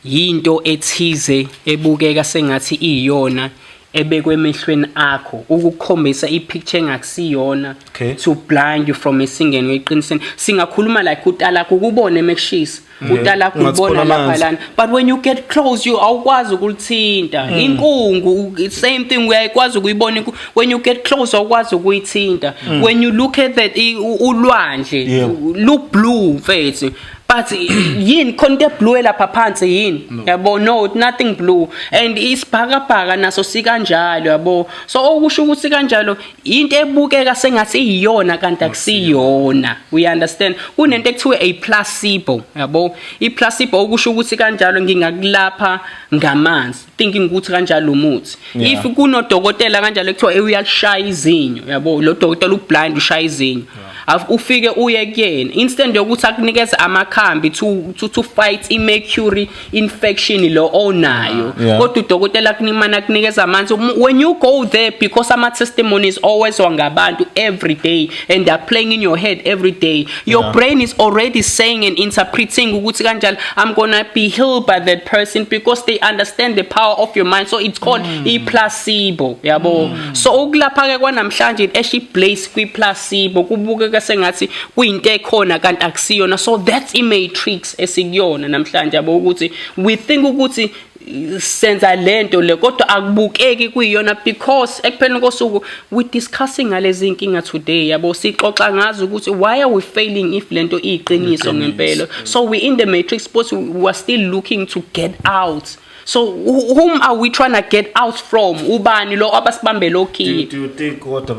yinto ethize ebukeka sengathi iyona ebekwe emehlweni akho ukukhombisa ipicture engakusiyona to blind you from esingeni weqiniseni. Singakhuluma like utala ukubone mekushisa utala kubona lapha lana, but when you get close you awukwazi ukulithinta. Inkungu same thing uyakwazi ukuyibona when you get close awukwazi ukuyithinta. When you look at that ulwandle look blue mfethu, but yini konke blue lapha phansi yini yabo? No, nothing blue and isibhakabhaka naso sikanjalo yabo. So okusho ukuthi kanjalo into ebukeka sengathi iyona kanti akusiyona, we understand. Kunento ekuthiwa a placebo yabo. I-placebo okusho ukuthi kanjalo ngingakulapha ngamanzi thinking ukuthi kanjalo umuthi. If kunodokotela kanjalo ekuthiwa uyalishaya izinyo yabo, lo dokotela ublind ushaya izinyo ufike uye kuyena instead yokuthi akunikeze amakhambi to fight i-mercury infection lo onayo, kodwa udokotela kunimana kunikeza amanzi. When you go there, because ama testimonies always wangabantu every day and they're playing in your head every day, your brain is already saying and interpreting ukuthi kanjalo I'm gonna be healed by that person because they understand the power of your mind. So it's called i-placebo yabo. So ukulapha ke kwanamhlanje it actually plays kwi-placebo, kubukeka sengathi kuyinto ekhona kanti akusiyona. So that's i-Matrix esikuyona namhlanje yabo, ukuthi we think ukuthi senza lento le kodwa akubukeki kuyiyona because ekupheleni kosuku we discussing ngalezi inkinga today yabo, sixoxa ngazo ukuthi why are we failing if lento iqiniso ngempela. So we in the Matrix but we are still looking to get out. So whom are we trying to get out from? Ubani lo abasibambe lo key? Do you think what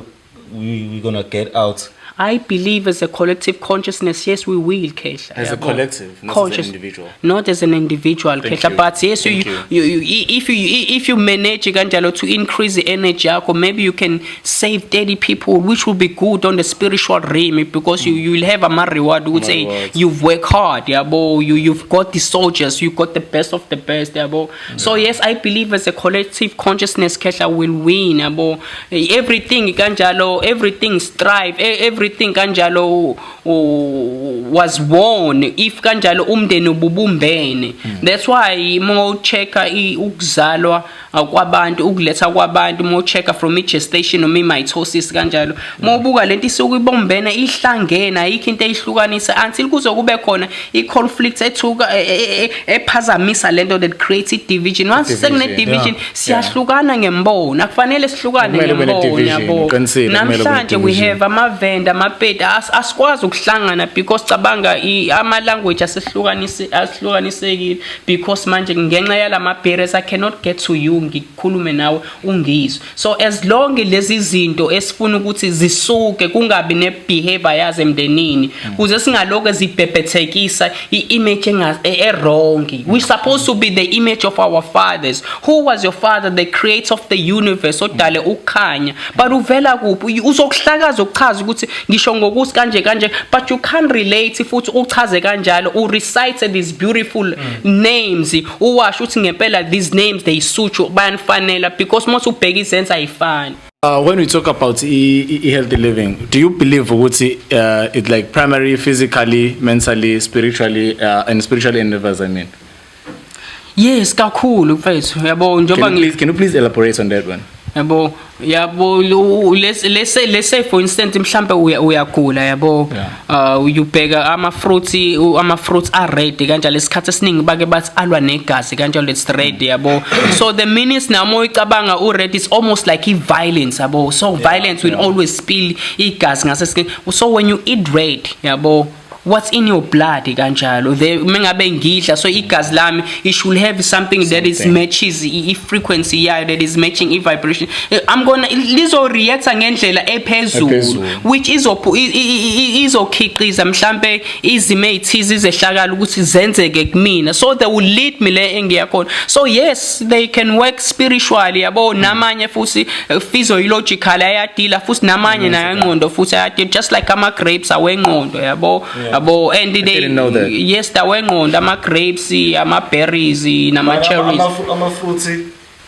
we're gonna get out? I believe as a collective consciousness, yes, we will, Khehla. As a collective, not as an individual. Not as an individual, Khehla. But yes, if you manage kanjalo to increase the energy, maybe you can save 30 people, which will be good on the spiritual realm because you will have a reward. Would say you've worked hard, you've got the soldiers, you got the best of the best, So yes, I believe as a collective consciousness, Khehla will win, Everything kanjalo, everything strive, everything kanjalo was won if kanjalo umndeni ububumbene. That's why mo checka ukuzalwa kwabantu ukuletha kwabantu mo checka from gestation noma mitosis kanjalo mobuka lento isuku ibombene ihlangene ayikho into eyihlukanisa until kuzokube khona i-conflict ethuka ephazamisa lento that creates division. Once sekune division siyahlukana ngembono akufanele sihlukane ngembono yabo. Namhlanje we have amavenda amapeta asikwazi ukuhlangana because cabanga ama language asihlukanisekile because manje ngenxa yalama barriers I cannot get to you ngikhulume nawe ungizwe. So as long lezi zinto esifuna ukuthi zisuke kungabi ne behavior yaze emndenini kuze singaloke zibhebhethekisa iimage wrong. We supposed to be the image of our fathers. Who was your father? The creator of the universe odale ukukhanya. But uvela kuphi uzokuhlakaza ukuchaza ukuthi ngisho ngokuthi kanje but you can't relate futhi uchaze kanjalo u recite these beautiful names uwasho uthi ngempela these names they suit you bayanfanela because most ubheka izenza ayifani. When we talk about healthy living, do you believe it's like primary, physically, mentally, spiritually, and spiritually endeavors, I mean? Yes, kakhulu mfethu yabo njoba can you please elaborate on that one? Yabo let's say for instance mhlambe uyagula yabo uyubheka ama fruits are red kanjalo isikhathi esiningi bake bathi alwa negazi kanjalo it's red yabo. So the minutes namo icabanga u red is almost like violence yabo. So violence will always spill igazi ngase. So when you eat red yabo what's in your blood kanjalo mengabe ngidla so igazi lami it should have something that is matches frequency yayo that is matching vibration. I'm gonna lizo react ngendlela ephezulu which izokhiqiza mhlambe izimo ezithize izehlakala ukuthi zenzeke kumina so they will lead me le engiyakhona. So yes they can work spiritually yabo namanye futhi physiological ayadila futhi namanye nayengqondo futhi ayadila just like ama grapes awengqondo yabo. And I didn't know that. Yes, dawenqondo ama grapes, ama berries, nama cherries. Ama fruits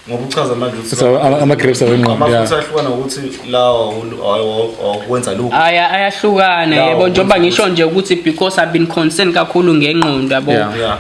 ngokuchaza manje ukuthi so ama grapes awengqondo. Ama fruits ahlukana ukuthi lawo okwenza lokho. Ayahlukana yebo njengoba ngisho nje ukuthi because I've been concerned kakhulu ngengqondo yabo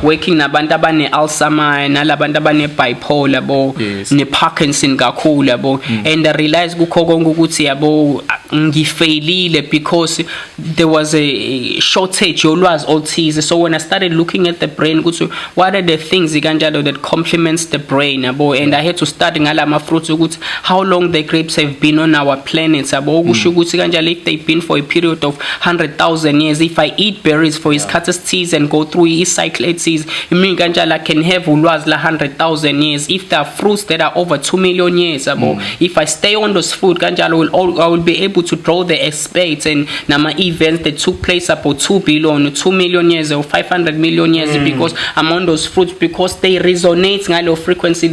working nabantu abane Alzheimer nalabantu abane bipolar yabo ne Parkinson kakhulu yabo and I realized kukho konke ukuthi yabo ngifailile because there was a shortage yolwazi olthize. So when I started looking at the brain ukuthi what are the things kanjalo that complements the brain yabo and I had to start ngalama fruits ukuthi how long the grapes have been on our planet yabo kusho ukuthi kanjalo if they've been for a period of 100,000 years if I eat berries for isikhathi esithize and go through cycle ethize imini kanjalo I can have ulwazi la 100,000 years. If there are fruits that are over 2 million years yabo if I stay on those fruit kanjalo I will be able to draw the aspects and nama events that took place about 2 million years or 500 million years because I'm on those fruits because they resonate ngalo frequency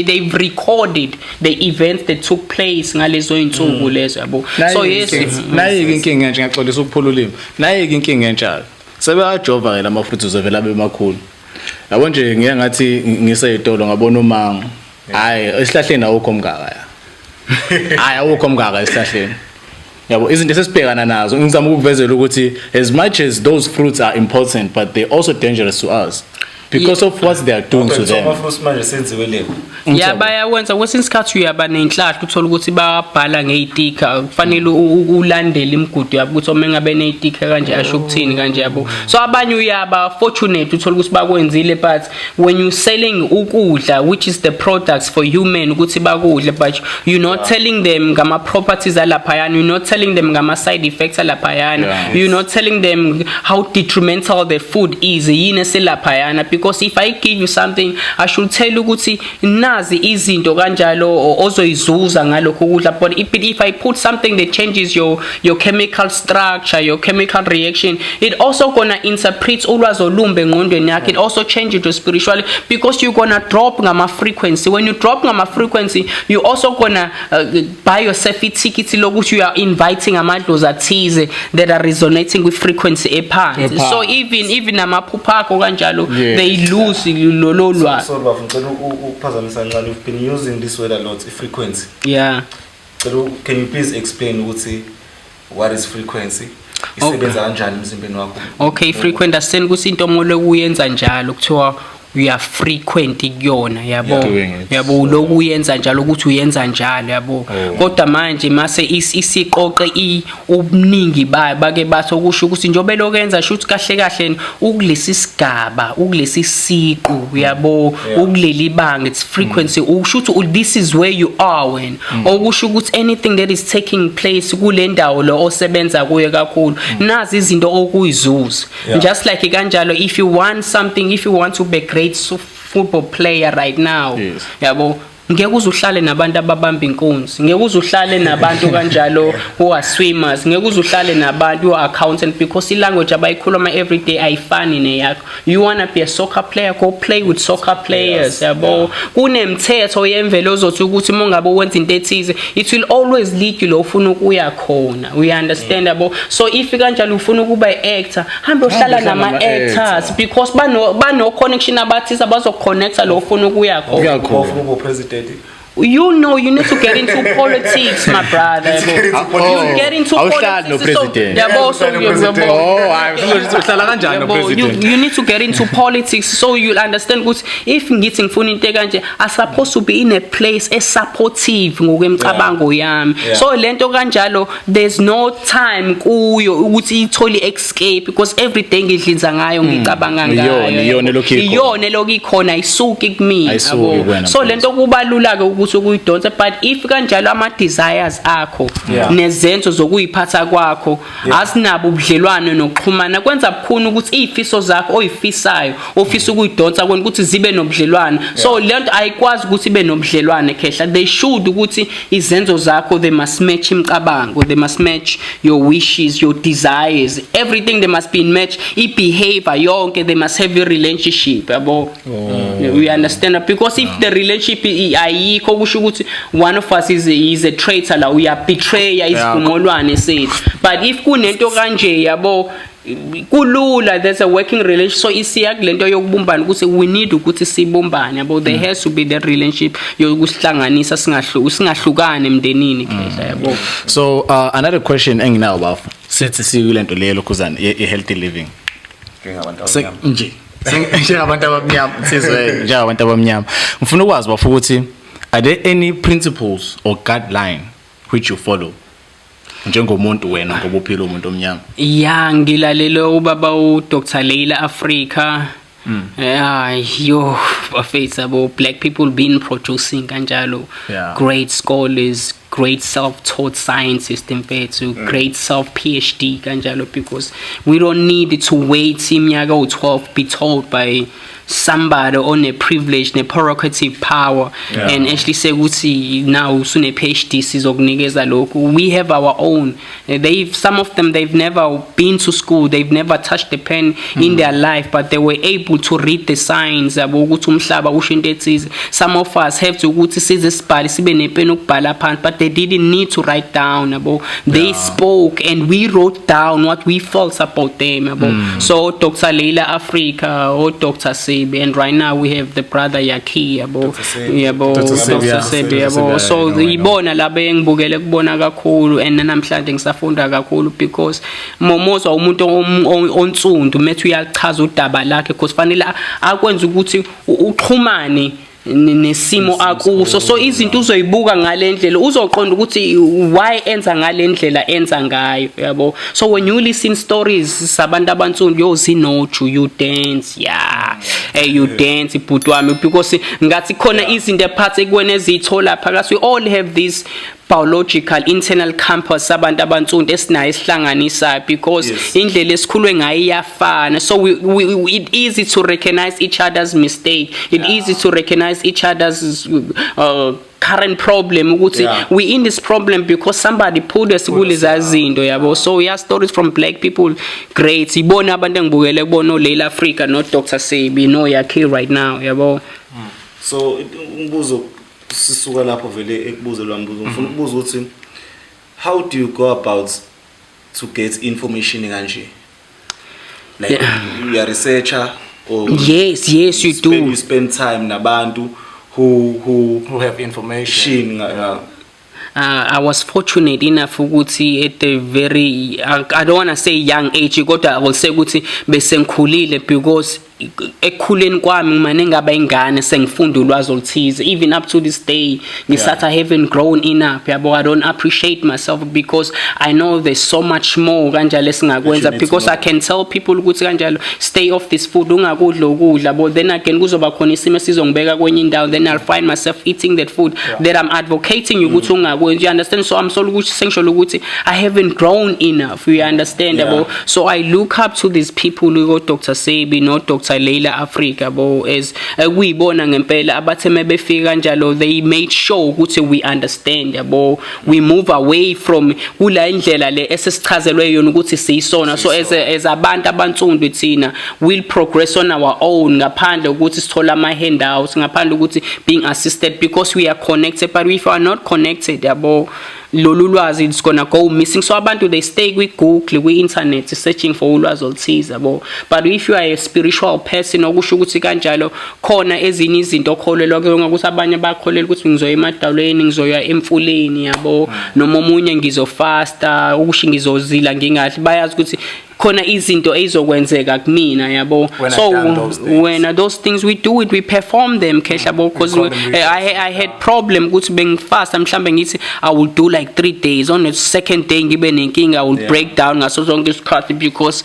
they've recorded the events that took place ngalezo insuku lezo yabo. So yes nayi inkinga nje ngaxolisa ukuphula ulimi nayi inkinga enjalo sebeyajova ke lama fruits uzovela bemakhulu yabo nje ngiye ngathi ngiseyitolo ngabona umango hayi esihlahleni awukho mngaka hayi awukho mngaka esihlahleni yabo izinto esibhekana nazo ngizama ukuvezela ukuthi as much as those fruits are important but they also dangerous to us because of what they are doing to them. Yeah, bayawenza kwesinye isikhathi uyaba nenhlahla uthola ukuthi babhala ngeitika kufanele ulandele imigudu yabo ukuthi omengabe neitika kanje asho ukuthini kanje yabo. So abanye uyaba fortunate uthola ukuthi bakwenzile but when you selling ukudla which is the products for human ukuthi bakudle but you're not telling them ngama properties alaphayana, you're not telling them ngama side effects alaphayana, you're not telling them how detrimental the food is yini selaphayana. Because if I give you something I should tell you ukuthi nazi izinto kanjalo ozoyizuza ngalokho kudla but if I put something that changes your chemical structure, your chemical reaction, it also gonna interpret ulwazi olumbe ngqondweni yakhe, it also changes your spirituality because you're gonna drop ngama frequency. When you drop ngama frequency you also gonna buy yourself ticket lokuthi you are inviting amadlozi athize that are resonating with frequency ephansi. So even amaphupha akho kanjalo they lose lolo lwazi. So bafuna ukuphazamisa kancane, you've been using this word a lot, frequency. Yeah. So can you please explain what is frequency? Isebenza kanjani emzimbeni wakho? Okay, frequency aseni ukuthi into omole uyenza njalo kuthiwa uya frequent kuyona yabo doing it. yabo lokhu uyenza njalo ukuthi uyenza njalo yabo kodwa manje mase isiqoqe ubuningi bake bathi okusho ukuthi njobe lokwenza shoot kahle kahle ukulesi sigaba ukulesi siqu yabo ukuleli banga its frequency usho this is where you are when okusho ukuthi anything that is taking place kule ndawo lo osebenza kuye kakhulu nazi izinto okuyizuza just like kanjalo if you want something if you want to be a great football player right now yabo ngeke uzuhlale nabantu ababamba inkunzi ngeke uzuhlale nabantu kanjalo who are swimmers ngeke uzuhlale nabantu who are accountant because language abayikhuluma every day ayifani neyakho you want to be a soccer player go play with soccer players yabo kunemthetho yemvelo ozothi ukuthi mongabe wenza into ethize it will always lead you lo ufuna ukuya khona we understand yabo so if kanjalo ufuna ukuba actor hamba uhlala nama actors because bano connection abathisa bazoconnecta lo ufuna ukuya khona president you know you need to get into politics my brother you get into politics you need to get into politics so you'll understand ukuthi if ngithi ngifuna into kanje I supposed to be in a place supportive ngokwemcabango yami so lento kanjalo there's no time kuyo ukuthi itholi escape because every day ngidlinza ngayo ngicabanga ngayo iyona lokikhona isuki kimi so lento kubalula ke ukuthi ukuyidonsa but if kanjalo ama desires akho nezenzo zokuyiphatha kwakho asinabo ubudlelwane nokuxhumana kwenza bukhona ukuthi izifiso zakho oyifisayo ofisa ukuyidonsa kwena ukuthi zibe nobudlelwane so lento ayikwazi ukuthi ibe nobudlelwane khehla they should ukuthi izenzo zakho they must match imcabango they must match your wishes your desires everything they must be in match behavior yonke they must have a relationship yabo we understand because if the relationship ayikho kusho ukuthi one of us is a traitor la uya betray isivumelwane sethu but if kunento kanje yabo kulula there's a working relationship so isiya kulento yokubumbana ukuthi we need ukuthi sibumbane yabo there has to be that relationship yokusihlanganisa singahlukane emndenini khehla yabo so another question enginayo bafu sithi sikulento leyo kuzana healthy living nje njengabantu abamnyama sizwe njengabantu abamnyama ngifuna ukwazi bafu ukuthi are there any principles or guideline which you follow njengomuntu wena ngoba uphila umuntu omnyama ngilalela ubaba uDr Leila Africa yo bafethu black people been producing kanjalo great scholars great self-taught scientists mfethu great self PhD kanjalo because we don't need to wait iminyaka u12 be told by somebody on a privilege ne prerogative power and actually say ukuthi now usune PhD sizokunikeza lokho we have our own some of them they've never been to school they've never touched the pen in their life but they were able to read the signs yabo ukuthi umhlaba usho into ethize some of us have to ukuthi size sibhale sibe nepen ukubhala phansi but they didn't need to write down yabo they spoke and we wrote down what we felt about them yabo so Dr Leila Africa or Dr and right now we have the brother Yaki yabo so ibona laba engibukele kubona kakhulu and namhlanje ngisafunda kakhulu because momozwa umuntu onsundu methu uyachaza udaba lakhe because fanele akwenza ukuthi uxhumane nesimo akuso so izinto uzoyibuka ngalendlela uzoqonda ukuthi why enza ngalendlela enza ngayo yabo so when you listen stories sabantu abansundu yozinoju you dance you dance ibhutwami because ngathi khona izinto ephathe kuwena ezithola phakathi we all have this biological internal compass sabantu abansundu esinayo esihlanganisa because indlela esikhulwe ngayo iyafana so it easy to recognize each other's mistake it easy to recognize each other's current problem ukuthi we in this problem because somebody put us kulezazinto yabo so we have stories from black people great ibona abantu engibukele kubona Leila Africa no Dr Sebi no Yaki right now yabo so umbuzo sisuka lapho vele ekubuze lwambuzo ngifuna ukubuza ukuthi how do you go about to get information kanje like you are researcher or yes you do you spend time nabantu who have information I was fortunate enough ukuthi at a very I don't want to say young age kodwa I will say ukuthi besengikhulile because ekukhuleni kwami ngimane ngaba ingane sengifunda ulwazi oluthize, even up to this day ngisathi I haven't grown enough yabo. I don't appreciate myself because I know there's so much more kanjalo esingakwenza, because I can tell people ukuthi kanjalo stay off this food, ungakudla ukudla, but then again kuzoba khona isimo sizongibeka kwenye indawo, then I'll find myself eating that food that I'm advocating ukuthi ungakwenza, you understand? So I'm so ukuthi sengisho ukuthi I haven't grown enough, you understand yabo. So I look up to these people like Dr. Sebi no Dr. Leila Africa bo, as kuyibona ngempela abathe mebefika kanjalo they made sure ukuthi we understand yabo, we move away from kula indlela le esesichazelwe yona ukuthi siyisona. So as abantu abantsundu thina will progress on our own ngaphandle ukuthi sithola ama handouts, ngaphandle ukuthi being assisted, because we are connected. But if you are not connected yabo, lolu lwazi it's gonna go missing. So abantu they stay with Google, with internet searching for ulwazi oluthize yabo. But if you are a spiritual person okusho ukuthi kanjalo khona ezinye izinto okholelwa ke ngokuthi abanye bakholelwa ukuthi ngizoya emadalweni, ngizoya emfuleni yabo, noma omunye ngizofasta ukusho ngizozila ngingathi, bayazi ukuthi khona izinto ezizokwenzeka kumina yabo. So when those things we do it, we perform them khehla bo, because I had problem ukuthi bengifast mhlambe ngithi I will do like 3 days, on the second day ngibe nenkinga, I will break down ngaso zonke isikhathi, because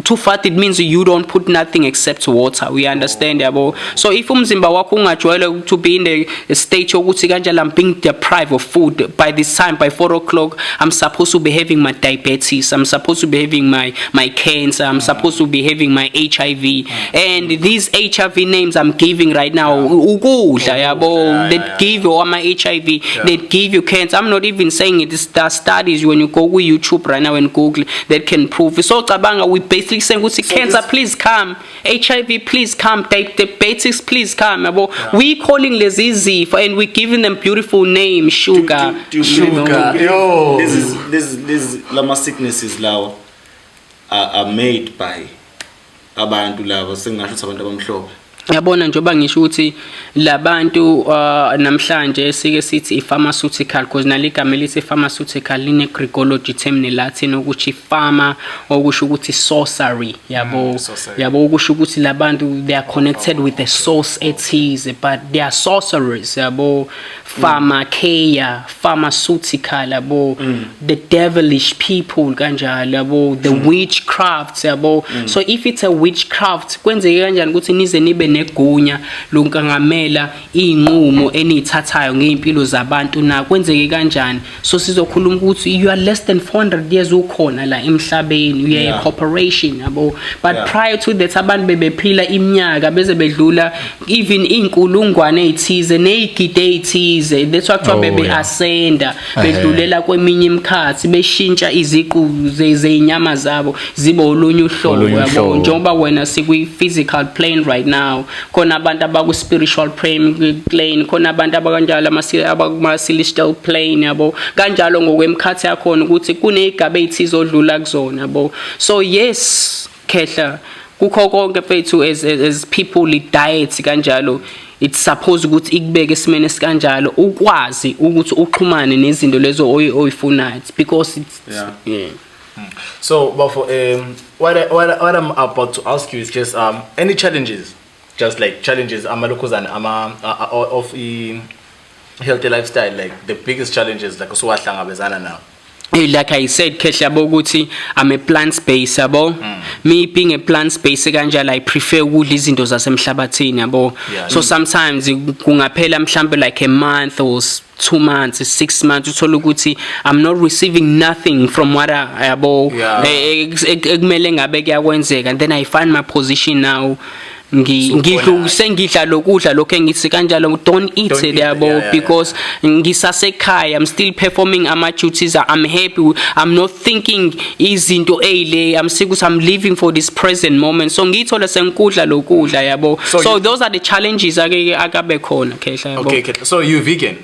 too fat it means you don't put nothing except water, we understand yabo. So if umzimba wakho ungajwayele to be in the state yokuthi kanjalo I'm being deprived of food, by this time by 4 o'clock I'm supposed to be having my diabetes, I'm supposed to be having my cancer, I'm supposed to be having my HIV, and these HIV names I'm giving right now, ukudla yabo, that give you my HIV, that give you cancer. I'm not even saying it. There are studies when you go with YouTube right now and Google that can prove. So cabanga, we basically saying ukuthi cancer please come, HIV please come, diabetes please come yabo. We calling lezi zifo and we giving them beautiful names, sugar. Yo, this lama sicknesses lawa are made by abantu labo sengasho ukuthi abantu abamhlophe. Yabona njoba ngisho ukuthi labantu namhlanje sike sithi pharmaceutical, because naligama lithi pharmaceutical line Greekology term ne Latin ukuthi pharma, okusho ukuthi sorcery yabo. Yabo okusho ukuthi labantu they are connected with the source ethize, but they are sorcerers yabo. Pharmakeia, pharmaceutical yabo, the devilish people kanjalo yabo, the witchcraft yabo. So if it's a witchcraft kwenzeke kanjani ukuthi nize nibe negunya lonkangamela inqumo enithathayo ngeimpilo zabantu na kwenzeke kanjani? So sizokhuluma ukuthi you are less than 400 years ukhona la emhlabeni, you are a corporation yabo. But prior to that abantu bebephila iminyaka beze bedlula even inkulungwane ezithize nezigidi ezithize. That's why kuthiwa bebe ascenda bedlulela kweminye imikhathi beshintsha iziqu zezinyama zabo zibe olunye uhlobo yabo. Njengoba wena sikwi physical plane right now, khona abantu abaku spiritual plane, khona abantu abakanjalo ama celestial plane yabo. Kanjalo ngokwemkhathi yakhona ukuthi kunezigaba ezithize odlula kuzona yabo. So yes khehla kukho konke mfethu as people diet kanjalo, it's supposed ukuthi ikubeke esimene sikanjalo ukwazi ukuthi uxhumane nezinto lezo oyifunayo, because it's So but for what I'm about to ask you is just any challenges, just like challenges amalokuzana of healthy lifestyle, like the biggest challenges like usuwahlangabezana now. Like I said khehla bokuthi I'm a plant based yabo. Me being a plant based kanjalo I prefer ukudla izinto zasemhlabathini yabo. So sometimes kungaphela mhlambe like a month or 2 months, 6 months uthola ukuthi I'm not receiving nothing from what yabo ekumele ngabe kuyakwenzeka, and then I find my position now ngidla lokudla lokho engithi kanjalo don't eat it yabo, because ngisasekhaya I'm still performing ama duties, I'm happy, I'm not thinking izinto ezile, I'm sick ukuthi I'm living for this present moment. So ngithola sengikudla lokudla yabo. So those are the challenges akabe khona khehla yabo. Okay, so you vegan?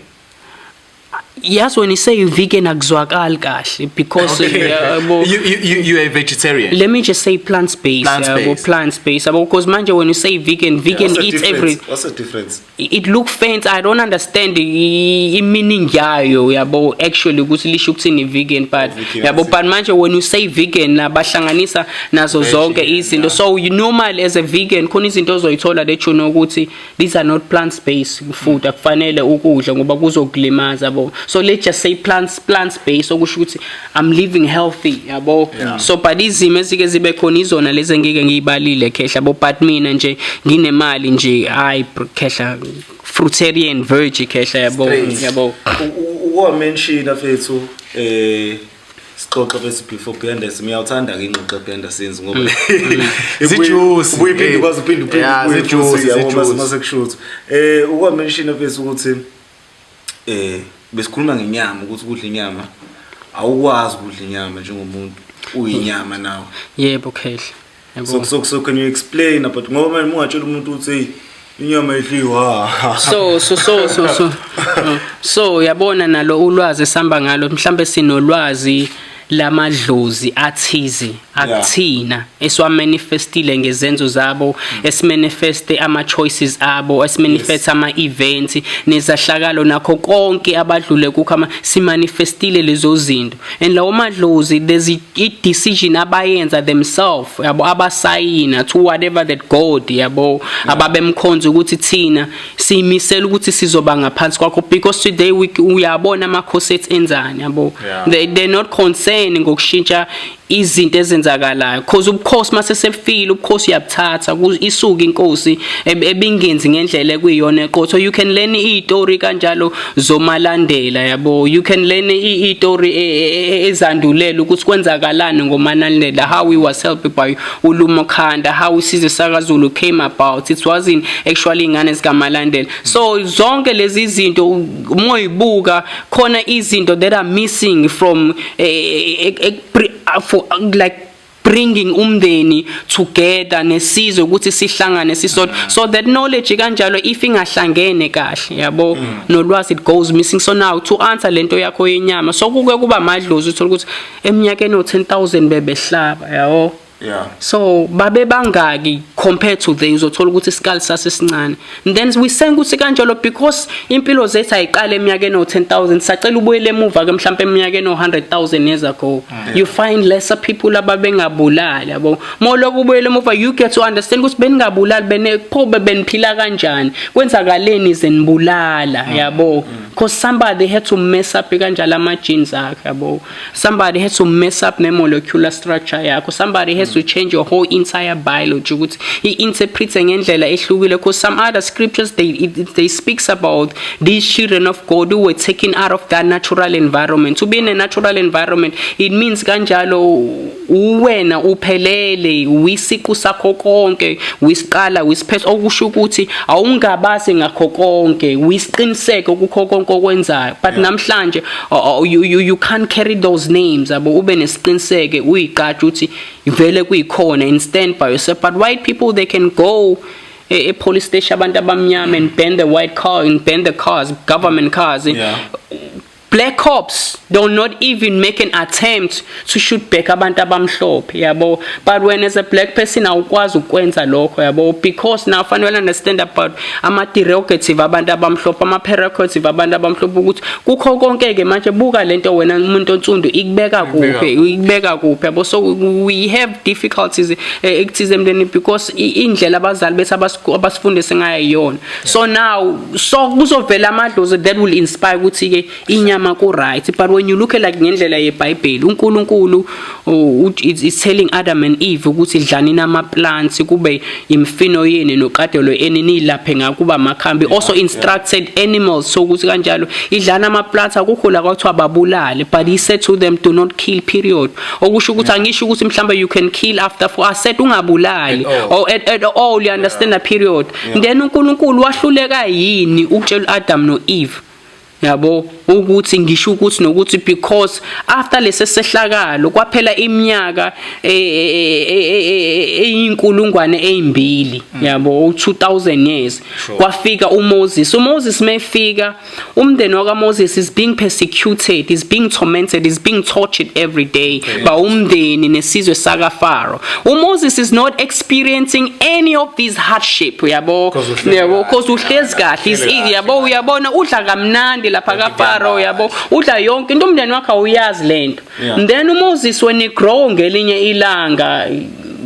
yes, when you say vegan akuzwakali kahle because you a vegetarian. let me just say plant-based. Plant-based. Because manje when you say vegan eats everything. What's the difference? It look fancy. I don't understand the meaning yayo yabo actually ukuthi lisho ukuthini vegan but yabo but manje when you say vegan bahlanganisa nazo zonke izinto so you normal as a vegan khona izinto ozoyithola that you know ukuthi these are not plant-based food akufanele ukudla ngoba kuzokulimaza yabo. So let's just say plant-based okusho ukuthi I'm living healthy yabo. So but izimo ezike zibe khona izona lezi ngeke ngiyibalile khehla bo but mina nje nginemali nje I khehla fruitarian veggie khehla yabo. Uwa mention afethu sixoxa bese before beyanda simiyawuthanda ke ingxoxo beyanda senze ngoba zijuice uyiphinde kwazi uphinde zijuice mase kushuthi uwa mention afethu ukuthi besikhuluma ngenyama ukuthi ukudla inyama awukwazi ukudla inyama njengomuntu uyinyama nawe. Yebo khehla yabo. So can you explain about ngoba ungatshela umuntu uthi inyama idliwa so yabona nalo ulwazi esamba ngalo mhlambe sinolwazi lamadlozi athize akuthina eswamanifestile ngezenzo zabo esimanifeste ama choices abo esimanifeste ama events nezahlakalo nakho konke abadlule kukhama simanifestile lezo zinto and lawo madlozi there's a decision abayenza themselves yabo abasayina to whatever that God yabo ababemkhonza ukuthi thina simisela ukuthi sizoba ngaphansi kwakho because today uyabona ama corsets enzani yabo they're not concerned ngokushintsha izinto ezenzakalayo because ubukhosi mase sefile ubukhosi uyabuthatha isuka inkosi ebingenzi ngendlela ekuyiyona eqotho you can learn istory kanjalo zomalandela yabo you can learn istory ezandulela ukuthi kwenzakalani ngomalandela how he was helped by uLumakhanda how isizwe sakaZulu came about it wasn't actually ingane zikamalandela so zonke lezi izinto umoyibuka khona izinto that are missing from for like bringing umndeni together nesizwe ukuthi sihlangane sisodwa so that knowledge kanjalo if ingahlangene kahle yabo nolwazi it goes missing so now to answer lento yakho yenyama so kuke kuba madlozi uthola ukuthi eminyakeni o10,000 bebehlaba yabo. So babe bangaki compared to those uzothola ukuthi isikali sasesincane and then we saying ukuthi kanjalo because impilo zethu ayiqala eminyakeni o10,000 sacela ubuyele emuva ke mhlawumbe eminyakeni o100,000 years ago you find lesser people ababengabulali yabo moloku ubuyele emuva you get to understand ukuthi beningabulali benephobe beniphila kanjani kwenzakaleni zenibulala yabo because somebody had to mess up kanjalo ama genes akhe yabo somebody had to mess up ne molecular structure yakho somebody has to change your whole entire biology ukuthi interprete ngendlela ehlukile because some other scriptures they speaks about these children of God who were taken out of that natural environment to be in a natural environment it means kanjalo uwena uphelele wisiqu sakho konke wisiqala wisiphethe okusho ukuthi awungabazi ngakho konke wisiqiniseke ukukho konke okwenzayo but namhlanje you can't carry those names abo ube nesiqiniseke uyiqaqa uthi vele kuyikhona and stand by yourself but white people they can go a police station abantu abamnyama and ban the white car and ban the cars government cars black cops do not even make an attempt to shoot back abantu abamhlophe yabo but when as a black person awukwazi ukwenza lokho yabo because now fanele understand about ama derogative abantu abamhlophe ama prerogative abantu abamhlophe ukuthi kukho konke ke manje buka lento wena umuntu onsundu ikubeka kuphi yabo so we have difficulties ekuthize emndeni because indlela abazali bethu abasifundise ngayiyona so now so kuzovela amadlozi that will inspire ukuthi ke inyama ku right but when you look at like ngendlela yeBhayibheli uNkulunkulu it's telling Adam and Eve ukuthi dlani nama plants kube imfino yeni noqadelo enini laphe ngakuba makhambi also instructed animals so ukuthi kanjalo idlana ama plants akukho la kwathiwa babulale but he said to them do not kill period okusho ukuthi angisho ukuthi mhlawumbe you can kill after for I said ungabulali or at all you understand the period then uNkulunkulu wahluleka yini ukutshela Adam no Eve yabo ukuthi ngisho ukuthi nokuthi because after lesi sehlakalo kwaphela iminyaka eyinkulungwane ezimbili yabo 2000 years kwafika uMoses mayfika umndeni wakaMoses is being persecuted, is being tormented, is being tortured every day by umndeni nesizwe saka Pharaoh. uMoses is not experiencing any of these hardship yabo because uhlezi kahle yabo uyabona udla kamnandi lapha ka Pharaoh yabo udla yonke into umndeni wakhe uyazi lento. Then uMoses when he grow ngelinye ilanga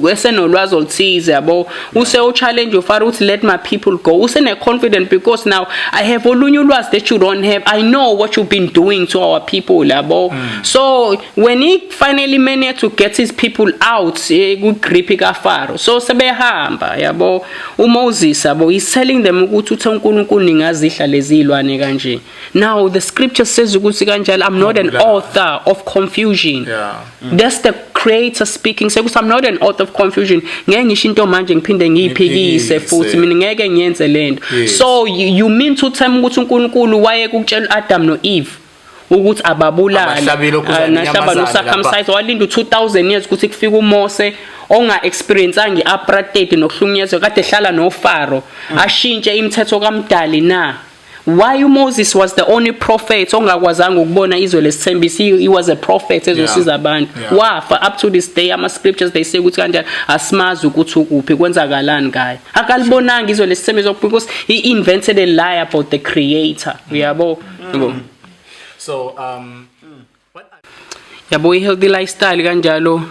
wesenolwazi oluthize yabo use challenge uFaro uthi let my people go usene confident because now I have olunye ulwazi that you don't have. I know what you've been doing to our people yabo. So when he finally managed to get his people out kugrip ka Pharaoh so sebehamba yabo uMoses yabo he's telling them ukuthi uthe uNkulunkulu ningazihla lezilwane kanje. Now the scripture says ukuthi kanjalo I'm not an author of confusion. That's the creator speaking. Sekuthi I'm not an author of confusion. Ngeke ngisho into manje ngiphinde ngiyiphikise futhi mina ngeke ngiyenze lento. So you mean to tell me ukuthi uNkulunkulu waye kutshela Adam no Eve ukuthi ababulala nahlaba no circumcise walinda 2000 years ukuthi kufike uMose onga experience angi apartheid nokuhlunyezwa kade ehlala no Pharaoh ashintshe imithetho kaMdali na. Why Moses was the only prophet ongakwazanga ukubona izwe lesithembisi. He was a prophet ezosiza abantu wafa up to this day ama scriptures they say ukuthi kanjani asimazi ukuthi ukuphi kwenzakalani ngaye akalibonanga izwe lesithembisi because he invented a lie about the creator yabo. So yabo i-healthy lifestyle kanjalo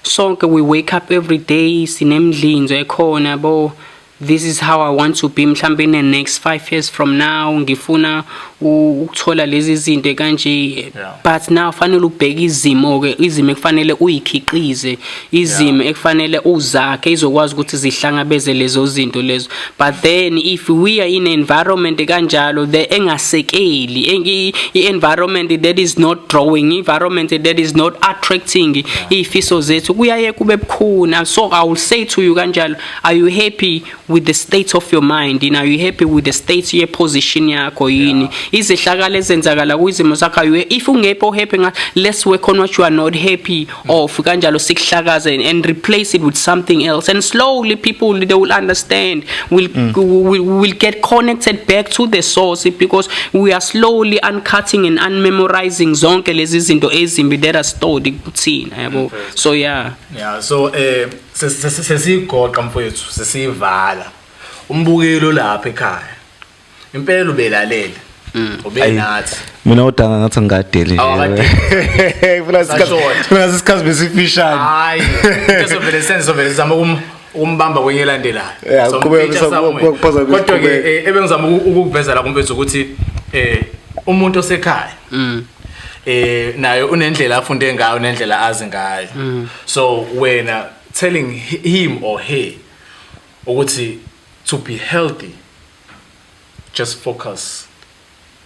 sonke we wake up every day sinemdlinzo ekhona yabo. This is how I want to be mhlambe in the next 5 years from now ngifuna ukuthola lezi zinto kanje but now fanele ubheke izimo ke izimo ekufanele uyikhiqize izimo ekufanele uzakhe izokwazi ukuthi zihlangabeze lezo zinto lezo. But then if we are in an environment kanjalo the engasekeli environment that is not drawing, environment that is not attracting ifiso zethu kuyaye kube bukhuna. So I will say to you kanjalo, are you happy with the state of your mind? Are you happy with the state your position yakho yini? Izehlakala ezenzakala kwizimo zakho if ungepho happy let's work on what you are not happy of kanjalo sikuhlakaze and replace it with something else and slowly people they will understand will get connected back to the source because we are slowly uncutting and unmemorizing zonke lezi zinto ezimbi that are stored kuthina yabo. So so sesigoqa mfowethu sesivala umbukelo lapha ekhaya impela ubelalela ubenathi mina udanga ngathi ngadeli funa isikhathi besifishane hayi kesovele senzovele zama umbamba kwenye landelayo so kodwa ke ebengizama ukukuveza la kumfethu ukuthi umuntu osekhaya nayo unendlela afunde ngayo nendlela azi ngayo. So wena telling him or her ukuthi to be healthy just focus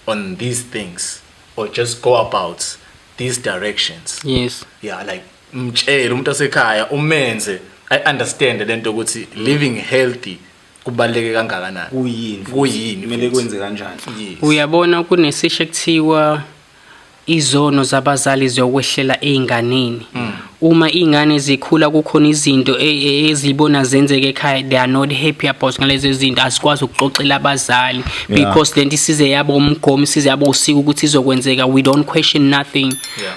on these things or just go about these directions. Like mtshela umuntu osekhaya umenze I understand lento ukuthi living healthy kubaleke kangakanani kuyini kumele kwenze kanjani. Uyabona kunesisho ekuthiwa izono zabazali ziyokwehlela einganeni. Uma ingane zikhula kukhona izinto ezibona zenzeke ekhaya they are not happy about ngalezo zinto asikwazi ukuxoxela abazali because lento isize yabo umgomo isize yabo usika ukuthi izokwenzeka. We don't question nothing.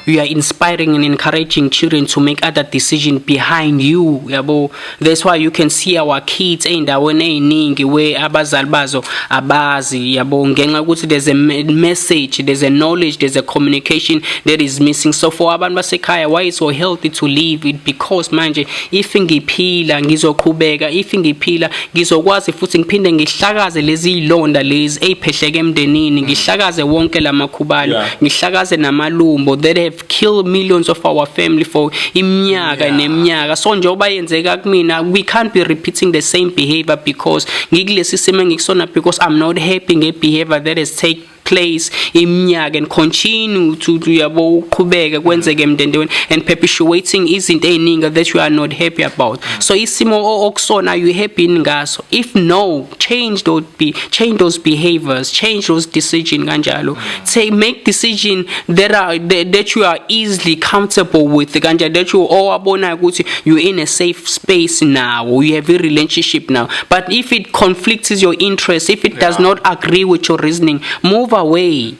We are inspiring and encouraging children to make other decisions behind you yabo. That's why you can see our kids endaweni eziningi where abazali bazo abazi yabo ngenxa ukuthi there's a message, there's a knowledge, there's a communication that is missing. So for abantu basekhaya why it's so healthy to live it because manje if ngiphila ngizoqhubeka if ngiphila ngizokwazi futhi ngiphinde ngihlakaze lezi ilonda lezi eziphehleke emndenini ngihlakaze wonke lamakhubalo ngihlakaze namalumbo that have killed millions of our family for iminyaka neminyaka. So njengoba yenzeka kumina we can't be repeating the same behavior because ngikulesi simo ngikusona because I'm not happy ngebehavior that has take place iminyaka and continue to yabo uqhubeka kwenzeke emndendweni and perpetuating izinto eziningi that you are not happy about. So isimo okusona you happy ngaso? If no, change those behaviors, change those decisions kanjalo. Make decisions that you are easily comfortable with kanjalo, that you abona ukuthi you're in a safe space now, or you have a relationship now. But if it conflicts your interest, if it does not agree with your reasoning, move away.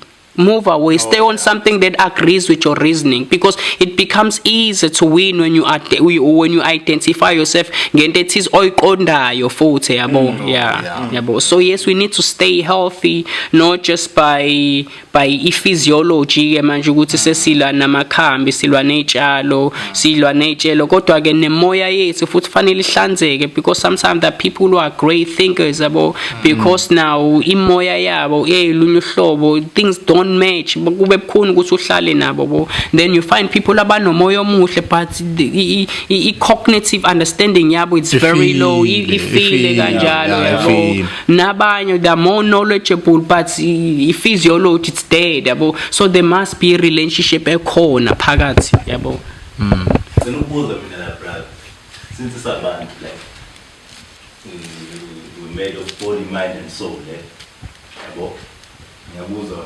Stay on something that agrees with your reasoning, because it becomes easier to win when you identify yourself ngento ethi oyiqondayo futhi yabo. So yes, we need to stay healthy, not just by physiology manje ukuthi sesilwa namakhambi, silwa nejalo kodwa ke nemoya yethu futhi fanele ihlanzeke, because sometimes the people who are great thinkers yabo, because now imoya yabo lunye uhlobo, things don't match, kube bukhuni ukuthi uhlale nabo. Then you find people abanomoya omuhle but the cognitive understanding yabo it's very low, ifile kanjalo yabo. Nabanye they're more knowledgeable but physiology it's dead yabo. So there must be a relationship ekhona phakathi yabo. Senokubuza mina la brother, since sabantu like we made of body, mind and soul yabo. Ngiyabuza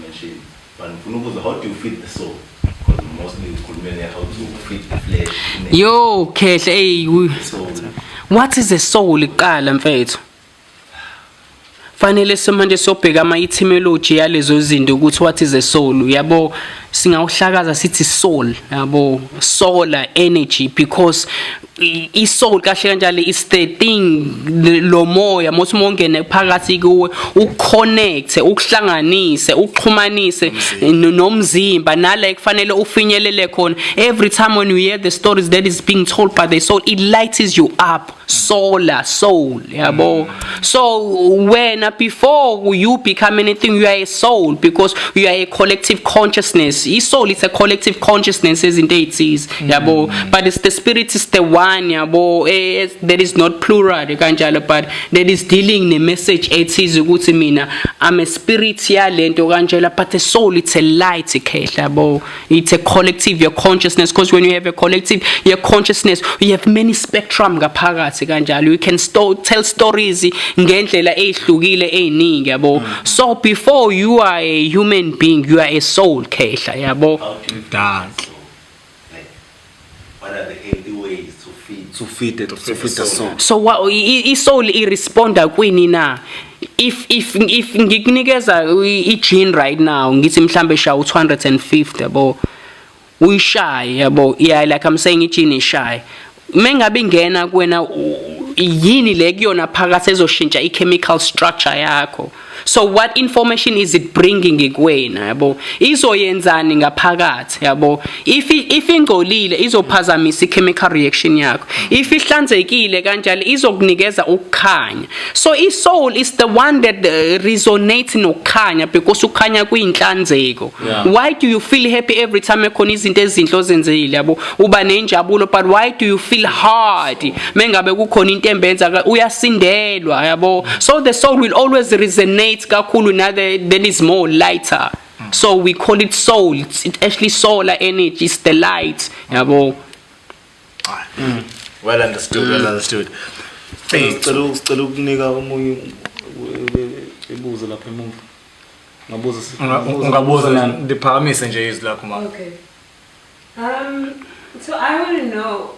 mention, but how do you feed the soul? Because mostly we how to feed the flesh. Yo, Kehle, what is the soul? Iqala mfethu. Fanele semanje sobheka ama etymology yalezo zinto ukuthi what is a soul yabo, singawuhlakaza sithi soul yabo, solar energy, because isoul kahle kanjalo is the thing lo moya mothi mongene phakathi kuwe uconnect, ukuhlanganise, uxhumanise nomzimba nala ekufanele ufinyelele khona. Every time when you hear the stories that is being told by the soul, it lights you up. Soul yabo. So when before you become anything, you are a soul, because you are a collective consciousness. Soul is a collective consciousness, isn't it? Yabo. But it's the spirit is the one yabo, that is not plural kanjalo, but that is dealing the message ethi ukuthi mina I'm a spirit yalento kanjalo, but the soul it's a light yabo. It's a collective your consciousness, because when you have a collective your consciousness, you have many spectrum ngaphakathi kanjalo. You can tell stories ngendlela ehlukile eziningi yabo. So before you are a human being, you are a soul khehla yabo. What are the healthy ways to feed the soul? So what soul responda kwini na? If ngikunikeza gene right now ngithi mhlambe sha 250 yabo, uyishaye yabo, yeah, like I'm saying gene is shy, mengabe ingena kuwena yini le kuyona phakathi ezoshintsha i-chemical structure yakho. So what information is it bringing kuwena yabo? Izoyenzani ngaphakathi yabo? If ingcolile izophazamisa i-chemical reaction yakho. If ihlanzekile kanjalo izokunikeza ukukhanya. So i-soul is the one that resonates nokukhanya, because ukukhanya kuyinhlanzeko. Why do you feel happy every time ekhona izinto ezinhle ozenzile yabo? Uba nenjabulo, but why do you feel hard mengabe kukhona into embenza uyasindelwa yabo? So the soul will always resonate kakhulu na that is more lighter. So we call it soul. It's actually solar energy. It's the light yabo. Well understood. Well understood. Sicela ukunika omunye ibuzo lapha emuva. Ungabuza nani diphakamise nje izwi lakho mama. Okay. So I want to know,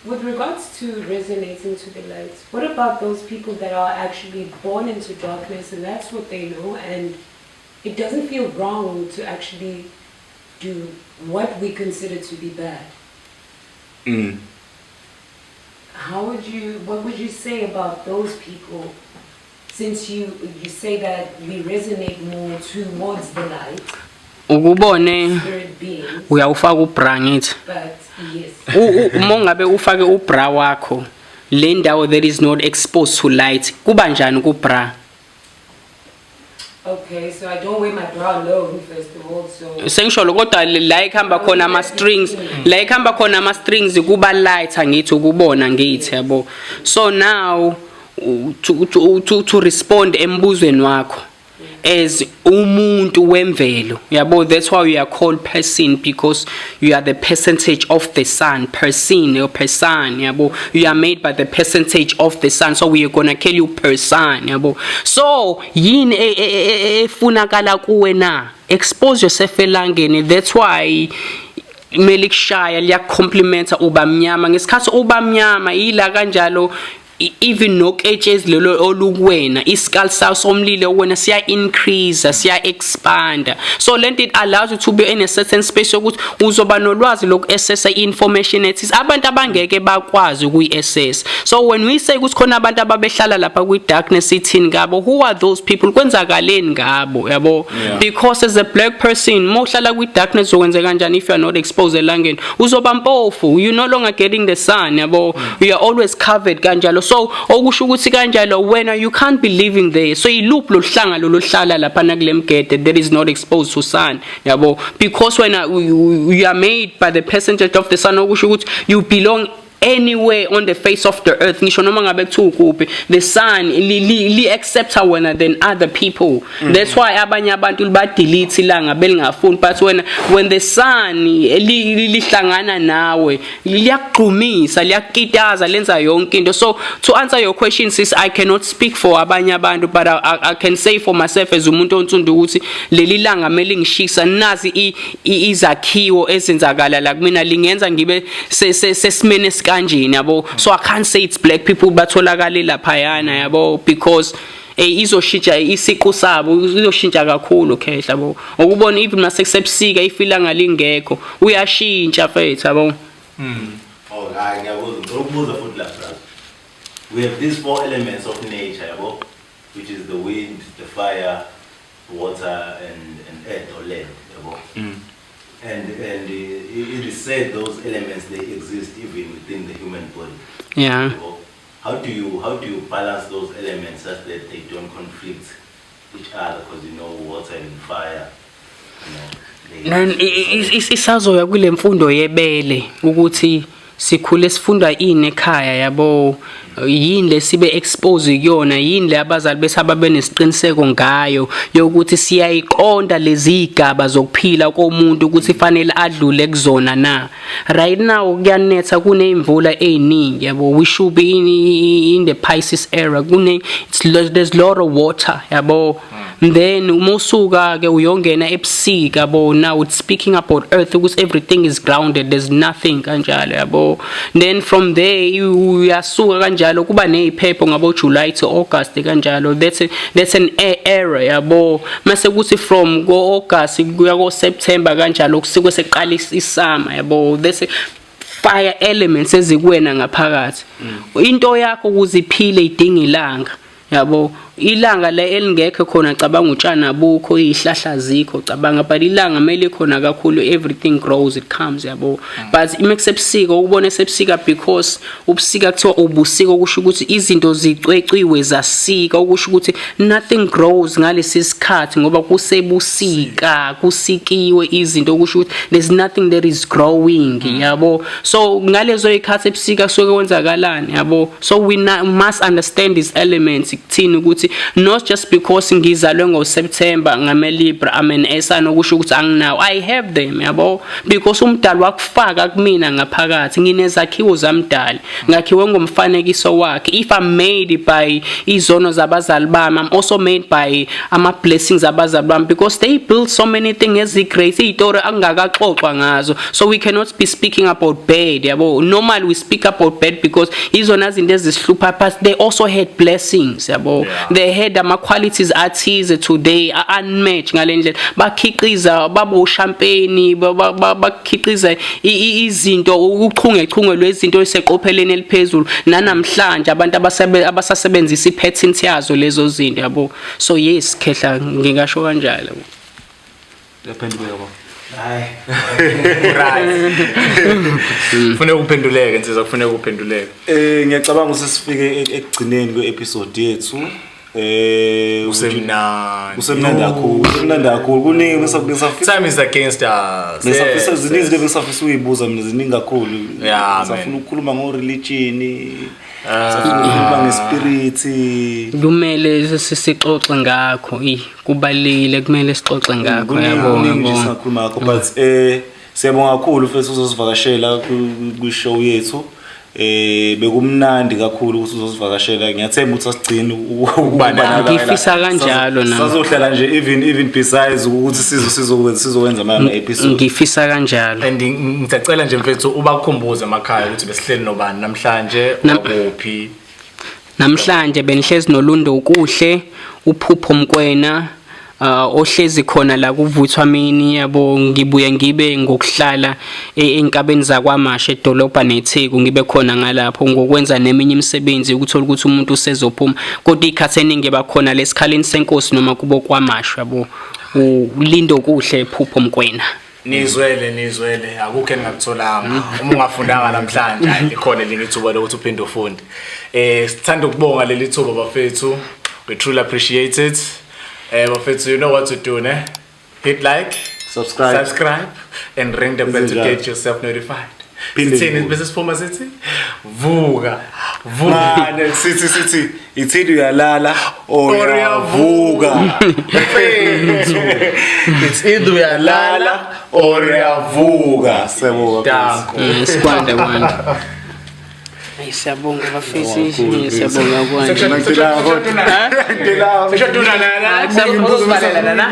with regards to resonating to the light, what about those people that are actually born into darkness and that's what they know, and it doesn't feel wrong to actually do what we consider to be bad? What would you say about those people, since you say that we resonate more towards the light? Ukubone uyawufaka ubra ngithi, but yes, mongabe ufake ubra wakho le ndawo that is not exposed to light, kuba njani kubra? Okay, so I don't wear my bra alone first of all, so sengisholo kodwa la ikhamba khona ama strings, la ikhamba khona ama strings kuba light angithi ukubona ngithi yabo. So now to respond embuzweni wakho, as umuntu wemvelo yabo. That's why we are called person, because you are the percentage of the sun. Person or person yabo, you are made by the percentage of the sun, so we are gonna kill you person yabo. So yini efunakala kuwe na, expose yourself elangeni. That's why melikushaya liya complimenta ubamnyama ngesikhathi ubamnyama ila kanjalo. Even no edges lelo olukwena iskal saw somlile wena siya increase siya expand, so lento it allows you to be in a certain space ukuthi uzoba nolwazi loku assess information ethi abantu abangeke bakwazi ukuyi assess. So when we say ukuthi khona abantu ababehlala lapha kwi darkness ithini ngabo, who are those people, kwenzakaleni ngabo yabo? Because as a black person mohlala kwi darkness ukwenza kanjani if you are not exposed elangeni? Uzoba mpofu, you no longer getting the sun yabo. You are always covered kanjalo. So okusho ukuthi kanjalo wena you can't be living there, so iloop lo hlanga lo hlala lapha na kulemgede that is not exposed to sun yabo, because when you are made by the percentage of the sun, okusho ukuthi you belong anywhere on the face of the earth. Ngisho noma ngabe kuthiwa ukuphi, the sun li accepts wena than other people. That's why abanye abantu ba delete ilanga belingafuni, but when the sun lihlangana nawe liyaqhumisa liyakitaza lenza yonke into. So to answer your question sis, I cannot speak for abanye abantu, but I can say for myself as umuntu onsundu ukuthi leli langa melingishisa nazi izakhiwo ezenzakala la kumina lingenza ngibe sesimene kanjini yabo. So I can't say it's black people batholakala laphayana yabo, because izoshintsha isiqu sabo izoshintsha kakhulu khehla yabo. Ukubona even masekusekusika ifilanga lingekho uyashintsha mfethu yabo. Oh hayi ngiyabuza futhi lapha. We have these 4 elements of nature yabo, which is the wind, the fire, water and earth or land yabo. And it is said those elements, they exist even within the human body. Yeah. So how do you balance those elements such that they don't conflict each other? Because you know water and fire, you know. Isazoya kule mfundo yebele ukuthi sikhule sifunda ini ekhaya yabo, yini lesibe expose kuyona, yini le abazali besaba benesiqiniseko ngayo yokuthi siyayiqonda lezi igaba zokuphila komuntu ukuthi fanele adlule kuzona na. Right now kuyanetha kunemvula eziningi yabo, we should be in the Pisces era, there's a lot of water yabo. Then umusuka ke uyongena ebusika yabo, now it's speaking about earth because everything is grounded, there's nothing kanjalo yabo. Then from there uyasuka kanjalo kuba neziphepho ngabo July to August kanjalo, that's an era yabo. Mase kuthi from go August kuya ko September kanjalo kusikwe seqala isama yabo, that's fire elements ezikuwena ngaphakathi. Into yakho ukuziphile idinga ilanga yabo. Ilanga le elingekho khona cabanga utshana bukho izihlahla zikho cabanga, but ilanga mele khona kakhulu everything grows, it comes yabo. But imekusebusika ukubona sebusika because ubusika kuthiwa ubusika okusho ukuthi izinto zicwecwiwe zasika, okusho ukuthi nothing grows ngalesi sikhathi ngoba kusebusika kusikiwe izinto, okusho ukuthi there's nothing that is growing yabo. So ngalezo ikhathi ebusika kusuke kwenzakalani yabo. So we must understand these elements kuthini ukuthi not just because ngizalwe ngo September ngame Libra I'm an Esan okusho ukuthi anginawo, I have them yabo, because umdali wakufaka kumina ngaphakathi, nginezakhiwo zamdali ngakhiwe ngomfanekiso wakhe. If I'm made by izono zabazali bami, I'm also made by ama blessings abazali bami, because they built so many things great izitori angakaxoxwa ngazo. So we cannot be speaking about bad yabo. Normally we speak about bad because izona izinto ezisihlupha, but they also had blessings yabo. They had ama qualities athize today unmatched ngalendlela, bakhiqiza babo champagne, bakhiqiza izinto uchungechunge lwezinto eseqopheleni eliphezulu. Nanamhlanje abantu abasasebenzisa ipatent yazo lezo zinto yabo. So yes khehla ngingasho kanjalo yabo. Yaphendule yabo. Hayi. Kufanele uphenduleke nsizwa, kufanele uphenduleke. Ngiyacabanga usesifike ekugcineni kweepisode yethu. Usemnandi kakhulu kuningi besafisa. Time is against us. Besafisa ziningi besafisa uyibuza mina ziningi kakhulu. Yeah, safuna ukukhuluma ngo religion, Sakhuluma ngespirit. Kumele sixoxe ngakho. Kubalekile kumele sixoxe ngakho yabo. Nje sakhuluma ngakho but siyabonga kakhulu mfethu uzosivakashela ku show yethu. Bekumnandi kakhulu ukuthi uzosivakashela. Ngiyathemba ukuthi asigcine ukubana ngifisa kanjalo nami. Sazohlala nje even besides ukuthi sizokwenza ama episode. Ngifisa kanjalo. And ngicela nje mfethu ubakhumbuze emakhaya ukuthi besihleli nobani namhlanje kuphi. Namhlanje benihlezi noLindokuhle, uPhupho Mkwena, ohlezi khona la kuvuthwa mini yabo. Ngibuye ngibe ngokuhlala enkabeni zakwaMasha edolobha neTheku, ngibe khona ngalapho ngokwenza neminye imisebenzi ukuthola ukuthi umuntu usezophuma. Kodwa ikhathi eningi bakhona lesikhaleni senkosi noma kubo kwaMasha yabo. uLindokuhle Phupho Mkwena. Nizwele akukho engakutholanga uma ungafundanga namhlanje hayi likhona linye ithuba lokuthi uphinde ufunde. Sithanda ukubonga leli thuba bafethu. We truly appreciate it. Bafethu, you know what to do, ne? Hit like, subscribe and ring the bell to get yourself notified. Sithini business format sithi? Vuka. Sithi ithi uyalala or uyavuka. It's either uyalala or uyavuka. Siyabonga. Sikwanda kwanda. Siyabonga bafethu, siyabonga kwanda. Sekushaduna nana.